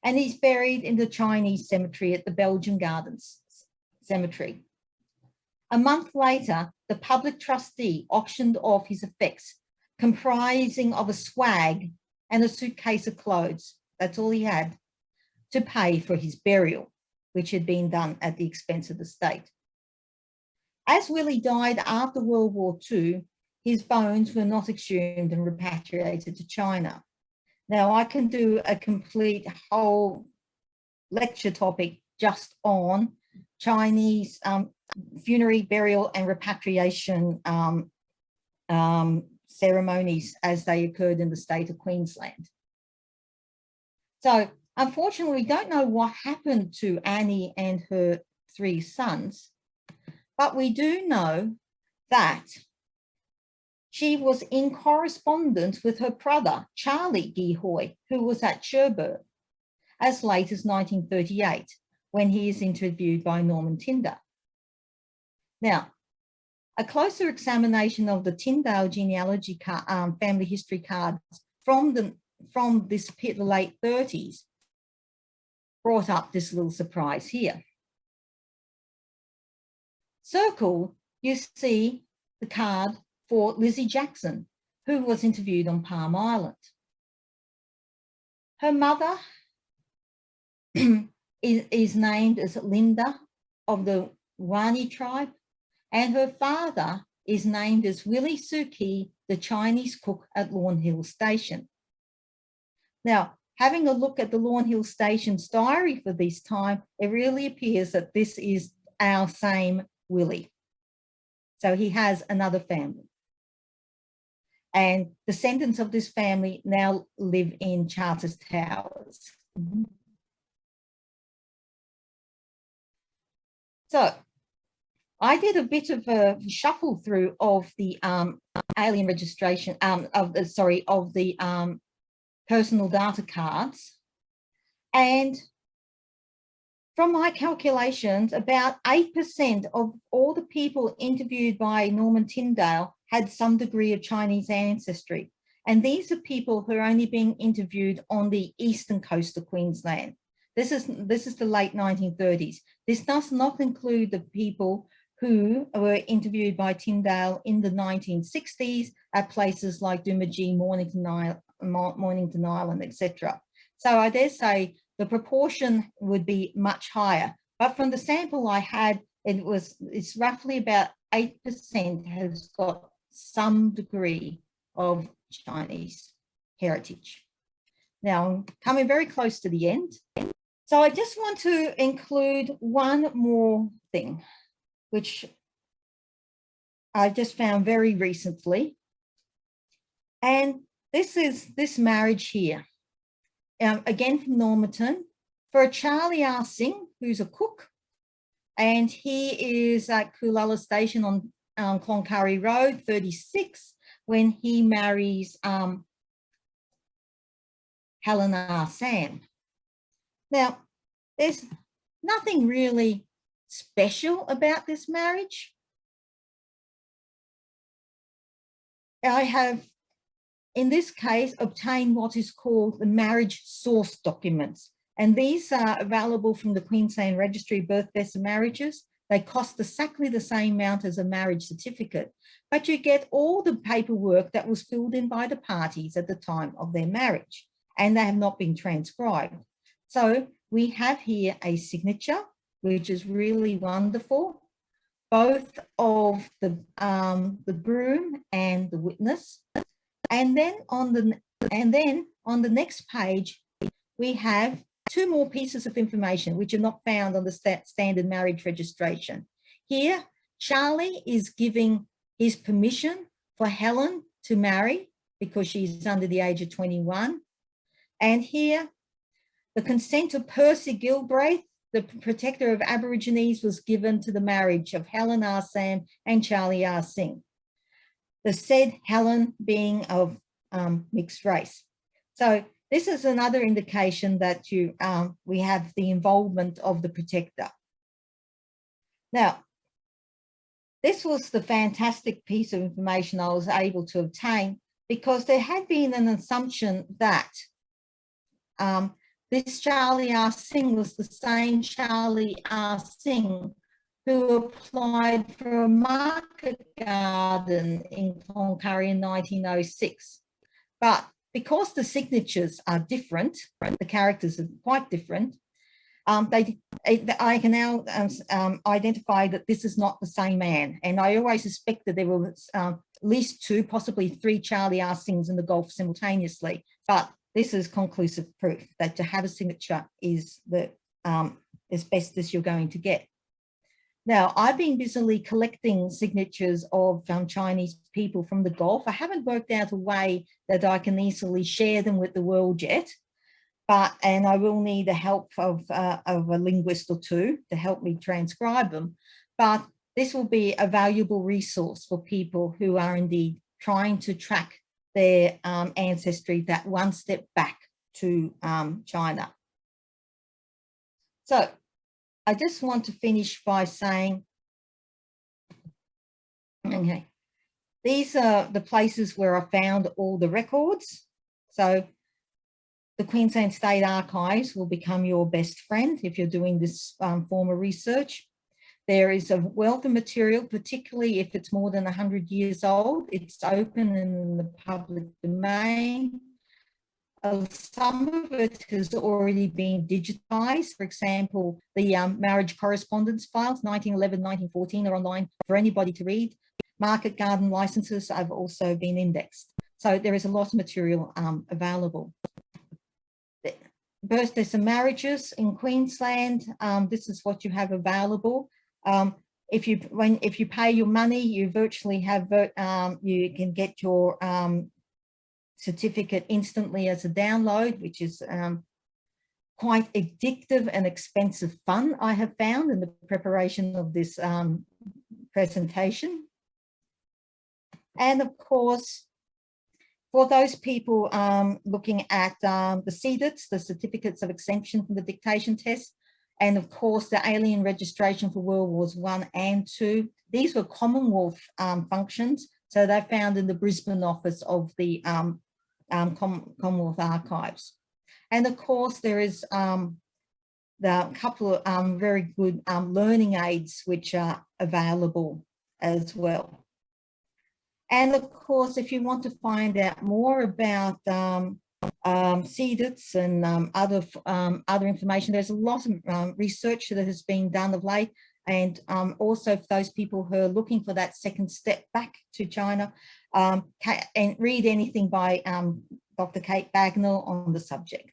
And he's buried in the Chinese cemetery at the Belgian Gardens Cemetery. A month later, the public trustee auctioned off his effects, comprising of a swag and a suitcase of clothes. That's all he had to pay for his burial, which had been done at the expense of the state. As Willy died after World War II, his bones were not exhumed and repatriated to China. Now I can do a complete whole lecture topic just on Chinese funerary, burial and repatriation ceremonies as they occurred in the state of Queensland. So unfortunately, we don't know what happened to Annie and her 3 sons, but we do know that she was in correspondence with her brother, Charlie Gihoy, who was at Cherbourg as late as 1938, when he is interviewed by Norman Tyndale. Now, a closer examination of the Tyndale genealogy family history cards from the late 30s brought up this little surprise here. Circle, you see the card for Lizzie Jackson, who was interviewed on Palm Island. Her mother is named as Linda of the Wani tribe, and her father is named as Willy Suki, the Chinese cook at Lawn Hill Station. Now, having a look at the Lawn Hill Station's diary for this time, it really appears that this is our same Willy. So he has another family. And descendants of this family now live in Charters Towers. So I did a bit of a shuffle through of the alien registration, of the personal data cards. And from my calculations, about 8% of all the people interviewed by Norman Tyndale had some degree of Chinese ancestry. And these are people who are only being interviewed on the eastern coast of Queensland. This is the late 1930s. This does not include the people who were interviewed by Tyndale in the 1960s at places like Doomadgee, Mornington Island, etc. So I dare say the proportion would be much higher. But from the sample I had, it's roughly about 8% has got some degree of Chinese heritage. Now, I'm coming very close to the end. So I just want to include one more thing, which I just found very recently. And this is this marriage here. Again from Normanton, for a Charlie R. Singh, who's a cook, and he is at Coolalla Station on Cloncurry Road, 36, when he marries Helen R. Sam. Now, there's nothing really special about this marriage. I have, in this case, obtained what is called the marriage source documents. And these are available from the Queensland Registry of Birth, Deaths and Marriages. They cost exactly the same amount as a marriage certificate, but you get all the paperwork that was filled in by the parties at the time of their marriage, and they have not been transcribed. So we have here a signature, which is really wonderful, both of the groom and the witness. And then on the next page, we have 2 more pieces of information which are not found on the standard marriage registration. Here, Charlie is giving his permission for Helen to marry because she's under the age of 21. And here, the consent of Percy Gilbraith, the protector of Aborigines, was given to the marriage of Helen R. Sam and Charlie R. Singh. The said Helen being of mixed race. So this is another indication that we have the involvement of the protector. Now, this was the fantastic piece of information I was able to obtain, because there had been an assumption that this Charlie R. Singh was the same Charlie R. Singh who applied for a market garden in Cloncurry in 1906. But because the signatures are different, the characters are quite different, I can now identify that this is not the same man. And I always suspected there were at least 2, possibly 3 Charlie R. Singhs in the Gulf simultaneously, but this is conclusive proof that to have a signature is the as best as you're going to get. Now, I've been busily collecting signatures of Chinese people from the Gulf. I haven't worked out a way that I can easily share them with the world yet, and I will need the help of a linguist or two to help me transcribe them. But this will be a valuable resource for people who are indeed trying to track their ancestry that one step back to China. So I just want to finish by saying, okay, these are the places where I found all the records. So the Queensland State Archives will become your best friend if you're doing this form of research. There is a wealth of material, particularly if it's more than 100 years old. It's open in the public domain. Some of it has already been digitized. For example, the marriage correspondence files, 1911, 1914 are online for anybody to read. Market garden licenses have also been indexed. So there is a lot of material available. Birthdays and marriages in Queensland, this is what you have available. If you pay your money, you virtually have, you can get your certificate instantly as a download, which is quite addictive and expensive fun, I have found in the preparation of this presentation. And of course, for those people looking at the CEDITs, the certificates of exemption from the dictation test, and of course the alien registration for World Wars I and II, these were Commonwealth functions, so they're found in the Brisbane office of the Commonwealth Archives. And of course there is the couple of very good learning aids which are available as well. And of course, if you want to find out more about CEDITs and other information, there's a lot of research that has been done of late. And also for those people who are looking for that second step back to China, and read anything by Dr. Kate Bagnall on the subject.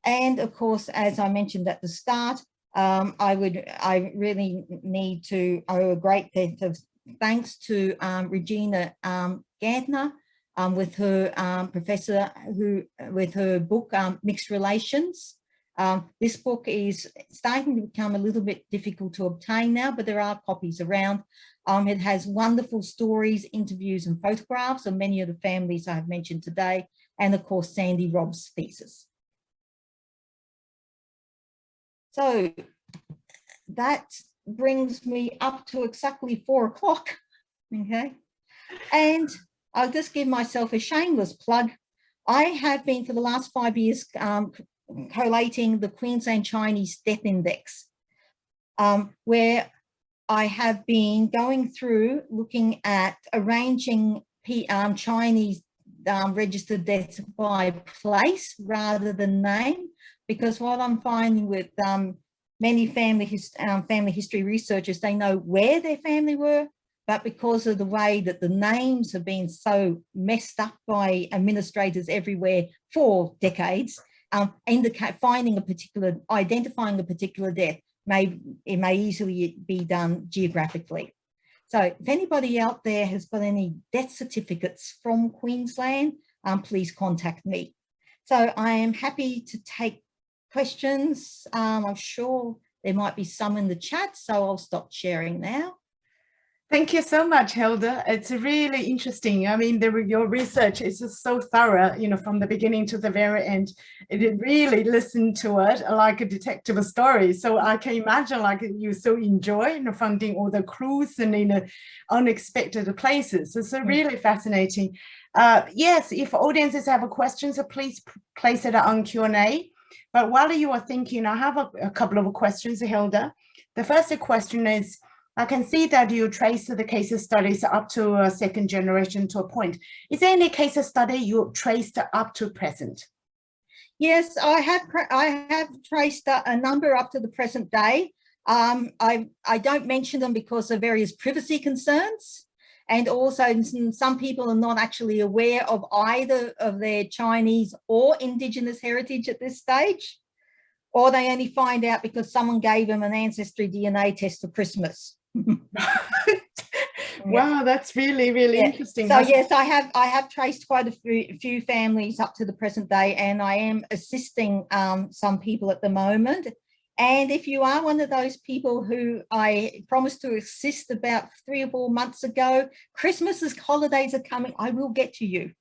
And of course, as I mentioned at the start, I really need to owe a great debt of thanks to Regina Gantner with her professor with her book Mixed Relations. This book is starting to become a little bit difficult to obtain now, but there are copies around. It has wonderful stories, interviews and photographs of many of the families I have mentioned today, and of course Sandy Robb's thesis. So that brings me up to exactly 4 o'clock, okay? And I'll just give myself a shameless plug. I have been for the last 5 years collating the Queensland Chinese Death Index, where I have been going through looking at arranging Chinese registered deaths by place rather than name, because what I'm finding with many family history researchers, they know where their family were, but because of the way that the names have been so messed up by administrators everywhere for decades, identifying a particular death may easily be done geographically. So if anybody out there has got any death certificates from Queensland, please contact me. So I am happy to take questions. I'm sure there might be some in the chat, so I'll stop sharing now. Thank you so much, Hilda. It's really interesting. I mean, your research is just so thorough, you know, from the beginning to the very end. It really listened to it like a detective story. So I can imagine like you so enjoy, you know, finding all the clues and in unexpected places. It's really fascinating. Yes, if audiences have a question, so please place it on Q&A. But while you are thinking, I have a couple of questions, Hilda. The first question is, I can see that you trace the case studies up to a second generation to a point. Is there any case study you traced up to present? Yes, I have traced a number up to the present day. I don't mention them because of various privacy concerns. And also some people are not actually aware of either of their Chinese or Indigenous heritage at this stage, or they only find out because someone gave them an ancestry DNA test for Christmas. Wow, that's really, really interesting. So yes, I have traced quite a few families up to the present day, and I am assisting some people at the moment. And if you are one of those people who I promised to assist about 3 or 4 months ago, Christmas's holidays are coming, I will get to you.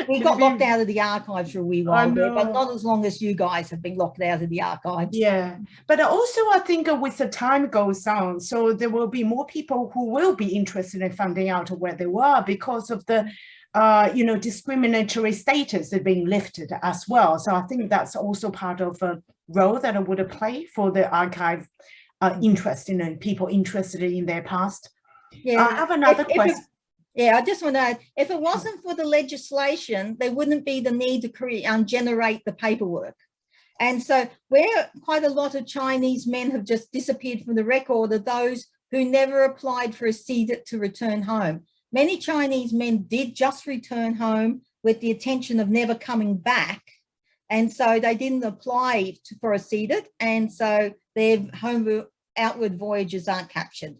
We got locked out of the archives for a wee while there, but not as long as you guys have been locked out of the archives. Yeah, but also I think with the time goes on, so there will be more people who will be interested in finding out where they were because of the discriminatory status being lifted as well. So I think that's also part of a role that I would play for the archive interest in people interested in their past. Yeah, I have another question. I just want to add, if it wasn't for the legislation, there wouldn't be the need to create generate the paperwork. And so where quite a lot of Chinese men have just disappeared from the record are those who never applied for a CEDAT to return home. Many Chinese men did just return home with the intention of never coming back. And so they didn't apply for a CEDAT. And so their outward voyages aren't captured.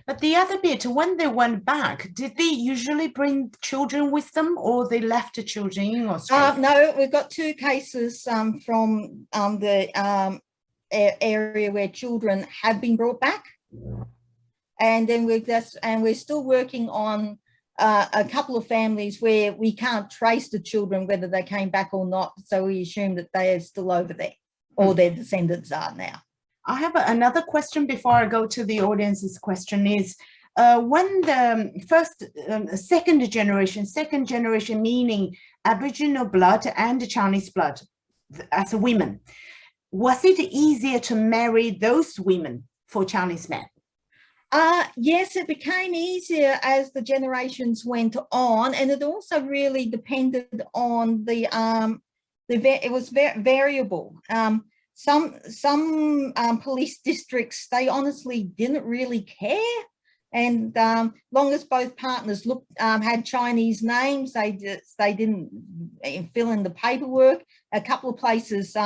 But the other bit, when they went back, did they usually bring children with them, or they left the children in Australia? No, we've got 2 cases from the area where children have been brought back, and then we're still working on a couple of families where we can't trace the children whether they came back or not. So we assume that they are still over there, or their descendants are now. I have another question before I go to the audience's question is, when the second generation meaning Aboriginal blood and Chinese blood as women, was it easier to marry those women for Chinese men? Yes, it became easier as the generations went on, and it also really depended on it was variable. Some police districts, they honestly didn't really care, and long as both partners had Chinese names, they didn't fill in the paperwork. A couple of places,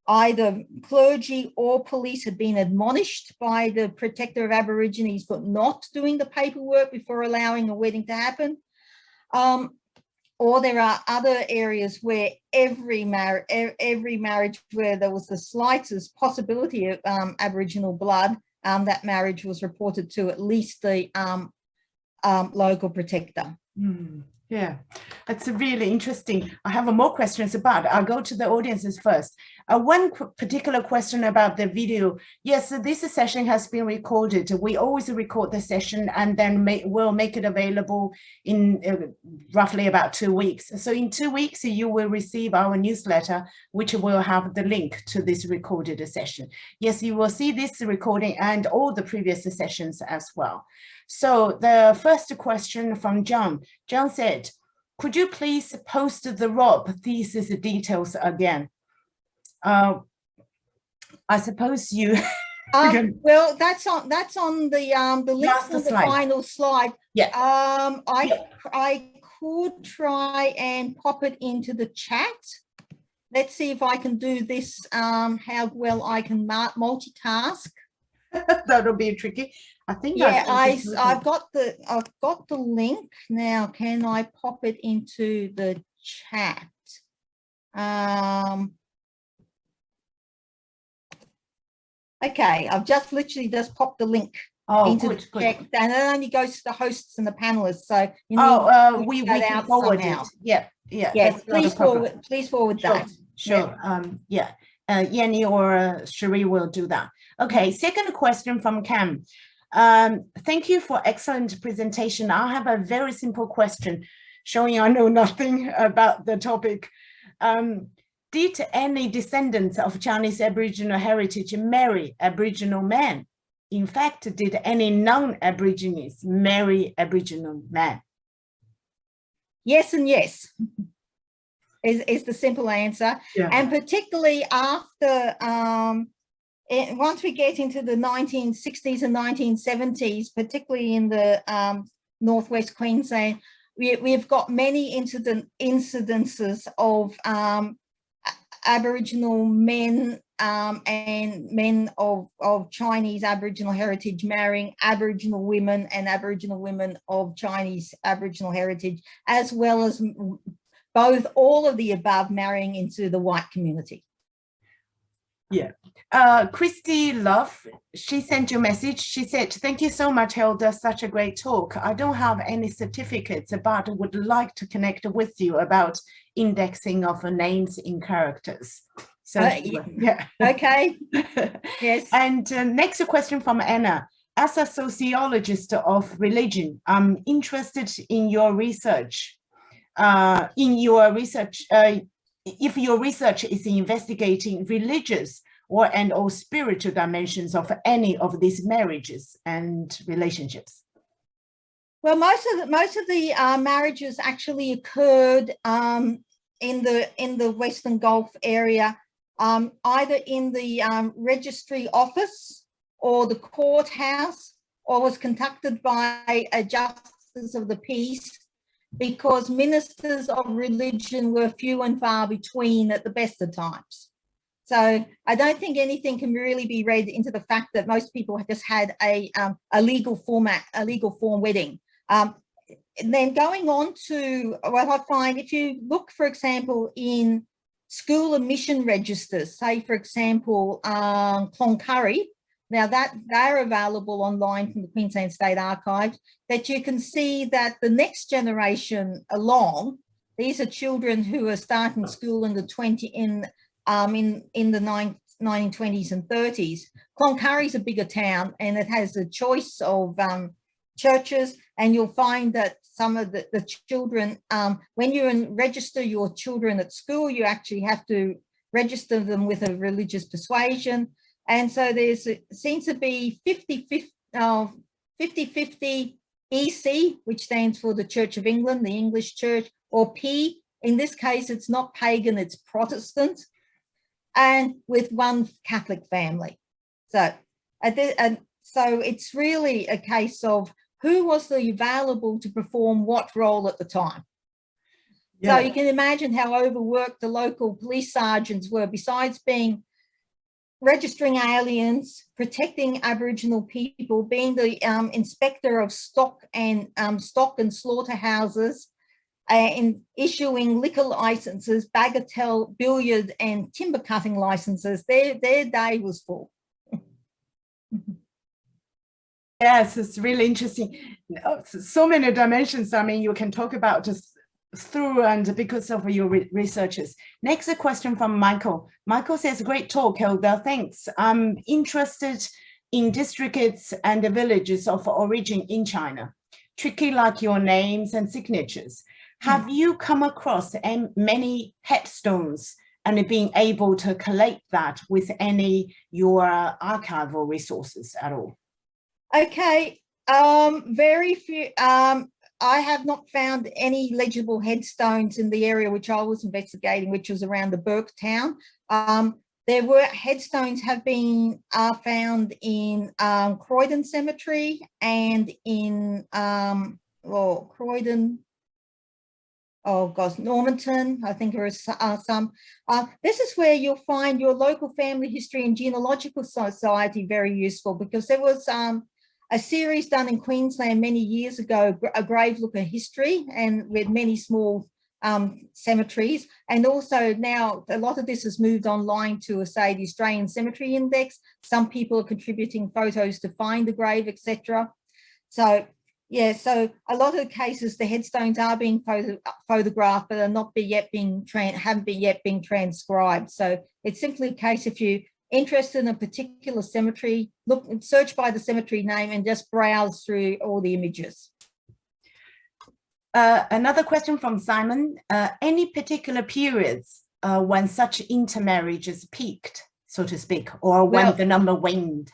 either clergy or police had been admonished by the protector of Aborigines for not doing the paperwork before allowing a wedding to happen. Or there are other areas where every marriage where there was the slightest possibility of Aboriginal blood, that marriage was reported to at least the local protector. Yeah, that's really interesting. I have more questions about. I'll go to the audiences first. One particular question about the video. Yes, so this session has been recorded. We always record the session and then we'll make it available in roughly about 2 weeks. So in 2 weeks, you will receive our newsletter, which will have the link to this recorded session. Yes, you will see this recording and all the previous sessions as well. So the first question from John. John said, could you please post the Rob thesis details again? I suppose you... well, that's on the link for the final slide. Yeah. I could try and pop it into the chat. Let's see if I can do this, how well I can multitask. That'll be tricky. I think. Yeah, I've got the link now. Can I pop it into the chat? Okay, I've literally just popped the link into the chat, and it only goes to the hosts and the panelists. So you need we can forward it. Yeah. Yes, please forward that. Sure. Yeah. Yanni or Cherie will do that. Okay, second question from Cam. Thank you for excellent presentation. I have a very simple question showing I know nothing about the topic. Did any descendants of Chinese Aboriginal heritage marry Aboriginal men? In fact, did any non-Aborigines marry Aboriginal men? Yes and yes. Is the simple answer. Yeah. And particularly after once we get into the 1960s and 1970s, particularly in the northwest Queensland, we've got many incidences of Aboriginal men and men of Chinese Aboriginal heritage marrying Aboriginal women and Aboriginal women of Chinese Aboriginal heritage, as well as all of the above marrying into the white community. Yeah. Christy Love, she sent you a message. She said, thank you so much, Hilda, such a great talk. I don't have any certificates, but would like to connect with you about indexing of names in characters. So, yeah. Okay. Yes. And next question from Anna. As a sociologist of religion, I'm interested in your research. If your research is investigating religious or spiritual dimensions of any of these marriages and relationships. Well, most of the marriages actually occurred in the Western Gulf area, either in the registry office or the courthouse, or was conducted by a justice of the peace, because ministers of religion were few and far between at the best of times. So I don't think anything can really be read into the fact that most people just had a legal form wedding. And then going on to what I find, if you look, for example, in school admission registers, say, for example, Cloncurry, now that they're available online from the Queensland State Archives, that you can see that the next generation along, these are children who are starting school in the 1920s and 30s. Cloncurry's a bigger town, and it has a choice of churches, and you'll find that some of the children, when you register your children at school, you actually have to register them with a religious persuasion. And so there seems to be 50-50 EC, which stands for the Church of England, the English Church, or P. In this case, it's not pagan, it's Protestant, and with one Catholic family. So it's really a case of who was available to perform what role at the time. Yeah. So you can imagine how overworked the local police sergeants were, besides registering aliens, protecting Aboriginal people, being the inspector of stock and slaughterhouses, in issuing liquor licenses, bagatelle, billiard and timber cutting licenses. Their day was full. Yes, it's really interesting. So many dimensions. I mean, you can talk about just through and because of your researches. Next, a question from Michael. Michael says, great talk, Hilda, thanks. I'm interested in districts and the villages of origin in China, tricky like your names and signatures. Have you come across many headstones and being able to collate that with your archival resources at all? Okay, very few. I have not found any legible headstones in the area which I was investigating, which was around the Burke town. There were headstones have been found in Croydon Cemetery and in Croydon, Normanton, I think there is some. This is where you'll find your local family history and genealogical society very useful, because there was a series done in Queensland many years ago, a grave looker history, and with many small cemeteries. And also now a lot of this has moved online to, say, the Australian Cemetery Index. Some people are contributing photos to find the grave, etc. So yeah, so a lot of cases the headstones are being photographed, but are haven't yet been transcribed. So it's simply a case, if you interested in a particular cemetery, search by the cemetery name and just browse through all the images. Another question from Simon. Any particular periods when such intermarriages peaked, so to speak, or when the number waned?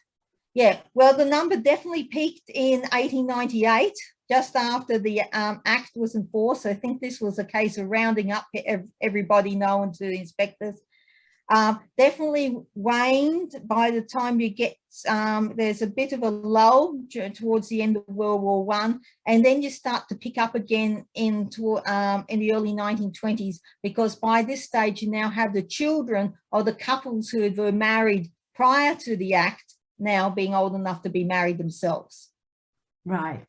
Yeah, well, the number definitely peaked in 1898, just after the Act was enforced. I think this was a case of rounding up everybody known to the inspectors. Definitely waned by the time you get, there's a bit of a lull towards the end of World War I, and then you start to pick up again in the early 1920s, because by this stage you now have the children of the couples who were married prior to the Act now being old enough to be married themselves. Right.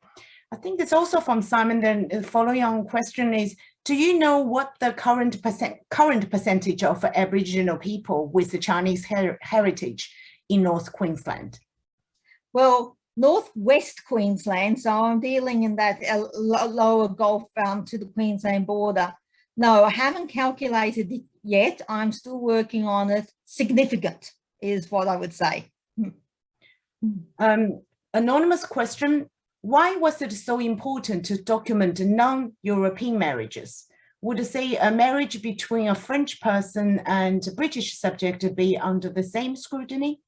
I think it's also from Simon. Then the following on question is, do you know what the current percentage of Aboriginal people with the Chinese heritage in North Queensland? Well, northwest Queensland, so I'm dealing in that lower Gulf to the Queensland border. No, I haven't calculated it yet. I'm still working on it. Significant is what I would say. Anonymous question. Why was it so important to document non-European marriages? Would say a marriage between a French person and a British subject be under the same scrutiny?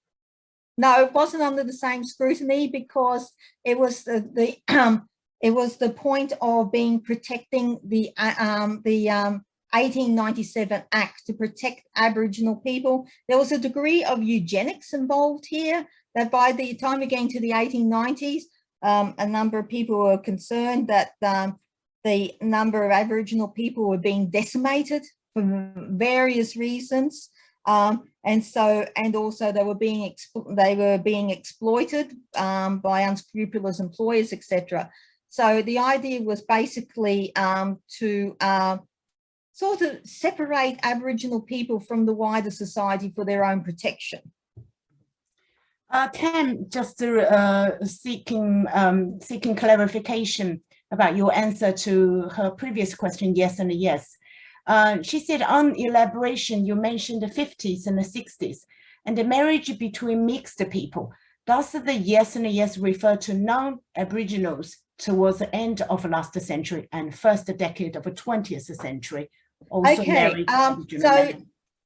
No, it wasn't under the same scrutiny, because it was it was the point of protecting the 1897 Act to protect Aboriginal people. There was a degree of eugenics involved here, that by the time we get into the 1890s, a number of people were concerned that the number of Aboriginal people were being decimated for various reasons, and also they were being exploited by unscrupulous employers, etc. So the idea was basically to sort of separate Aboriginal people from the wider society for their own protection. Cam, just seeking clarification about your answer to her previous question, yes and yes. She said on elaboration, you mentioned the 50s and the 60s and the marriage between mixed people. Does the yes and yes refer to non-Aboriginals towards the end of last century and first decade of the 20th century? Also okay,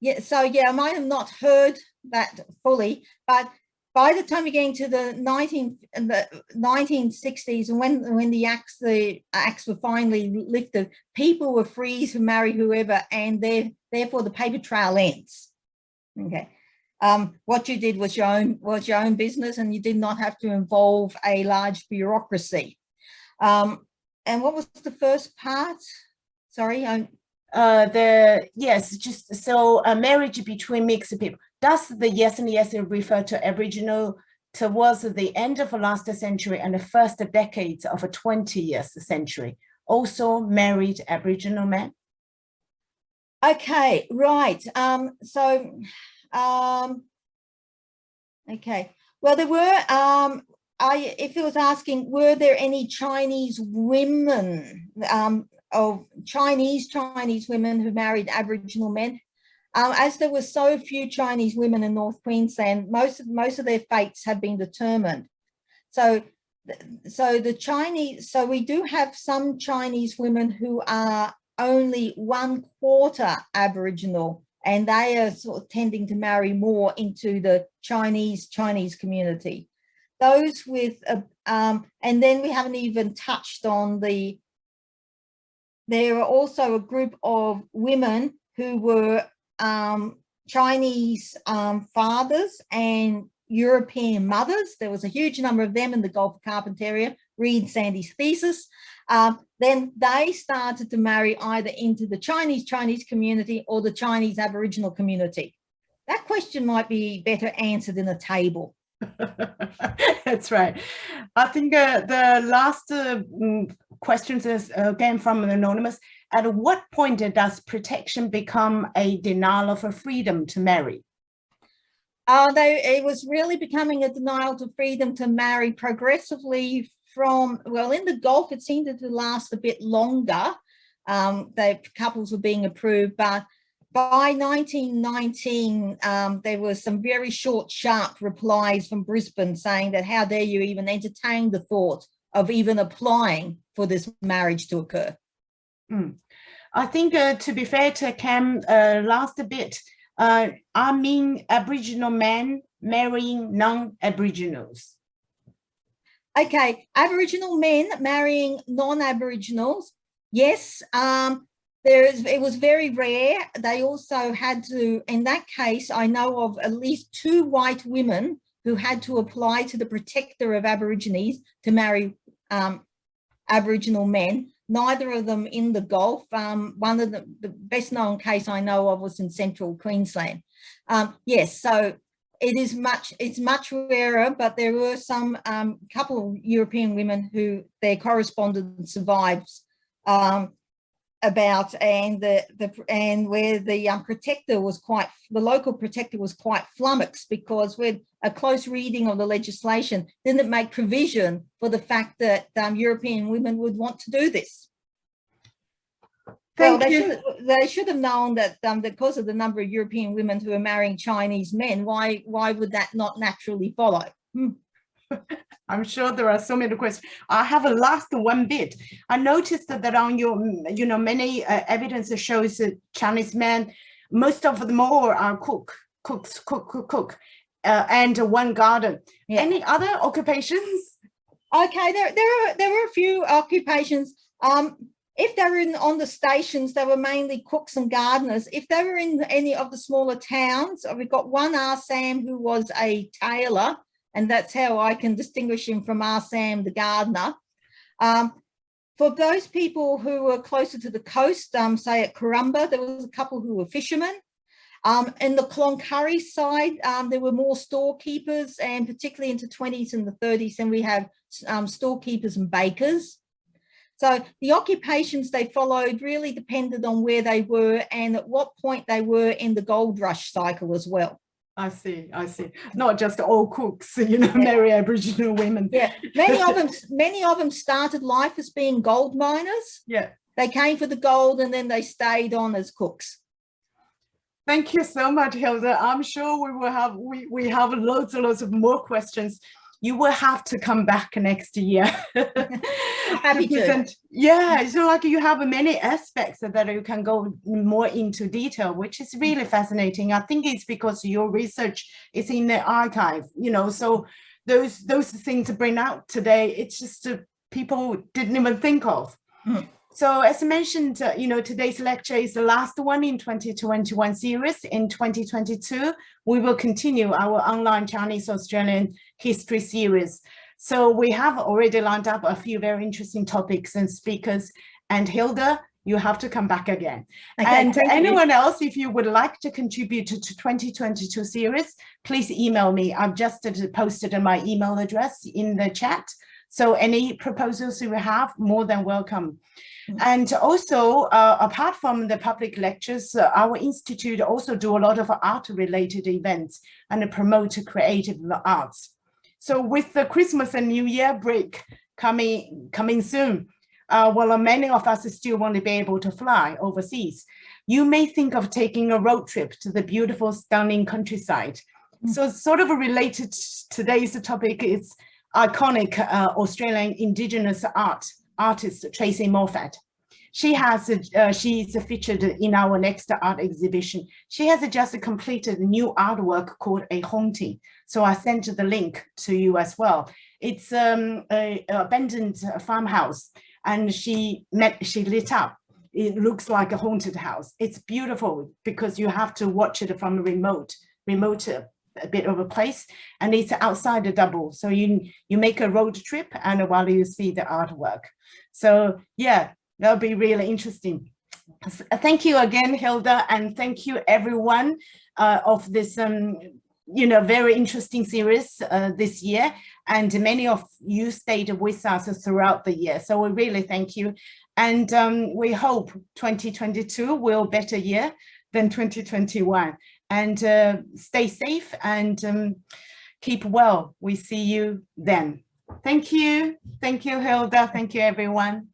I might have not heard that fully, but by the time you get into the 1960s, and when the acts were finally lifted, people were free to marry whoever, and therefore the paper trail ends. Okay, what you did was your own business, and you did not have to involve a large bureaucracy. And what was the first part? Sorry, yes, just so a marriage between mixed people. Does the yes and yes refer to Aboriginal towards the end of the last century and the first decades of the 20th century? Also married Aboriginal men? Okay, right. Okay. Well, there were. If it was asking, were there any Chinese women? Of Chinese women who married Aboriginal men. As there were so few Chinese women in North Queensland, most of their fates had been determined. So we do have some Chinese women who are only 1/4 Aboriginal, and they are sort of tending to marry more into the Chinese community. Those with and then we haven't even touched on there are also a group of women who were Chinese fathers and European mothers. There was a huge number of them in the Gulf of Carpentaria. Read Sandy's thesis. Then they started to marry either into the Chinese community or the Chinese Aboriginal community. That question might be better answered in a table. That's right. I think the last questions is again from an anonymous. At what point does protection become a denial of a freedom to marry? It was really becoming a denial of freedom to marry progressively from, well, in the Gulf, it seemed to last a bit longer. The couples were being approved, but by 1919, there was some very short, sharp replies from Brisbane saying that how dare you even entertain the thought of even applying for this marriage to occur. I think to be fair to Cam, last bit, I mean Aboriginal men marrying non-Aboriginals. Okay, Aboriginal men marrying non-Aboriginals. Yes, It was very rare. They also had to, in that case, I know of at least 2 white women who had to apply to the protector of Aborigines to marry Aboriginal men, neither of them in the Gulf. One of the best known case I know of was in central Queensland. Yes, so it's much rarer, but there were some couple of European women who their correspondence survives about, and where the protector was the local protector was quite flummoxed, because with a close reading of the legislation didn't make provision for the fact that European women would want to do this. Thank you. They should have known that because of the number of European women who are marrying Chinese men, why would that not naturally follow? I'm sure there are so many questions. I have a last one bit. I noticed that on your, many evidence shows that Chinese men, most of them all are cooks, and one garden. Yeah. Any other occupations? Okay, there were a few occupations. If they were on the stations, they were mainly cooks and gardeners. If they were in any of the smaller towns, we've got one Sam who was a tailor, and that's how I can distinguish him from Sam the gardener. For those people who were closer to the coast, say at Corumba, there was a couple who were fishermen. In the Cloncurry side, there were more storekeepers, and particularly into 20s and the 30s, and we have storekeepers and bakers. So the occupations they followed really depended on where they were and at what point they were in the gold rush cycle as well. I see. Not just all cooks, marry Aboriginal women. Yeah, many of them started life as being gold miners. Yeah, they came for the gold and then they stayed on as cooks. Thank you so much, Hilda. I'm sure we have loads and loads of more questions. You will have to come back next year. Happy to. Yeah, so like you have many aspects that you can go more into detail, which is really fascinating. I think it's because your research is in the archive, so those things to bring out today, it's just people didn't even think of. So as I mentioned, today's lecture is the last one in 2021 series. In 2022, we will continue our online Chinese Australian history series. So we have already lined up a few very interesting topics and speakers. And Hilda, you have to come back again. Okay, and anyone else, if you would like to contribute to 2022 series, please email me. I've just posted my email address in the chat. So any proposals you have, more than welcome. And also, apart from the public lectures, our institute also do a lot of art-related events and promote creative arts. So with the Christmas and New Year break coming soon, well, many of us still want to be able to fly overseas. You may think of taking a road trip to the beautiful, stunning countryside. So sort of related to today's topic is iconic Australian Indigenous artist Tracy Moffat. She's featured in our next art exhibition. She has just completed a new artwork called A Haunting. So I sent the link to you as well. It's an abandoned farmhouse, and she lit up. It looks like a haunted house. It's beautiful because you have to watch it from a remote a bit of a place, and it's outside the double. So you make a road trip and while you see the artwork. So yeah, that'll be really interesting. Thank you again, Hilda, and thank you everyone of this very interesting series this year, and many of you stayed with us throughout the year. So we really thank you, and we hope 2022 will be a better year than 2021. And stay safe and keep well. We see you then. Thank you. Thank you, Hilda. Thank you, everyone.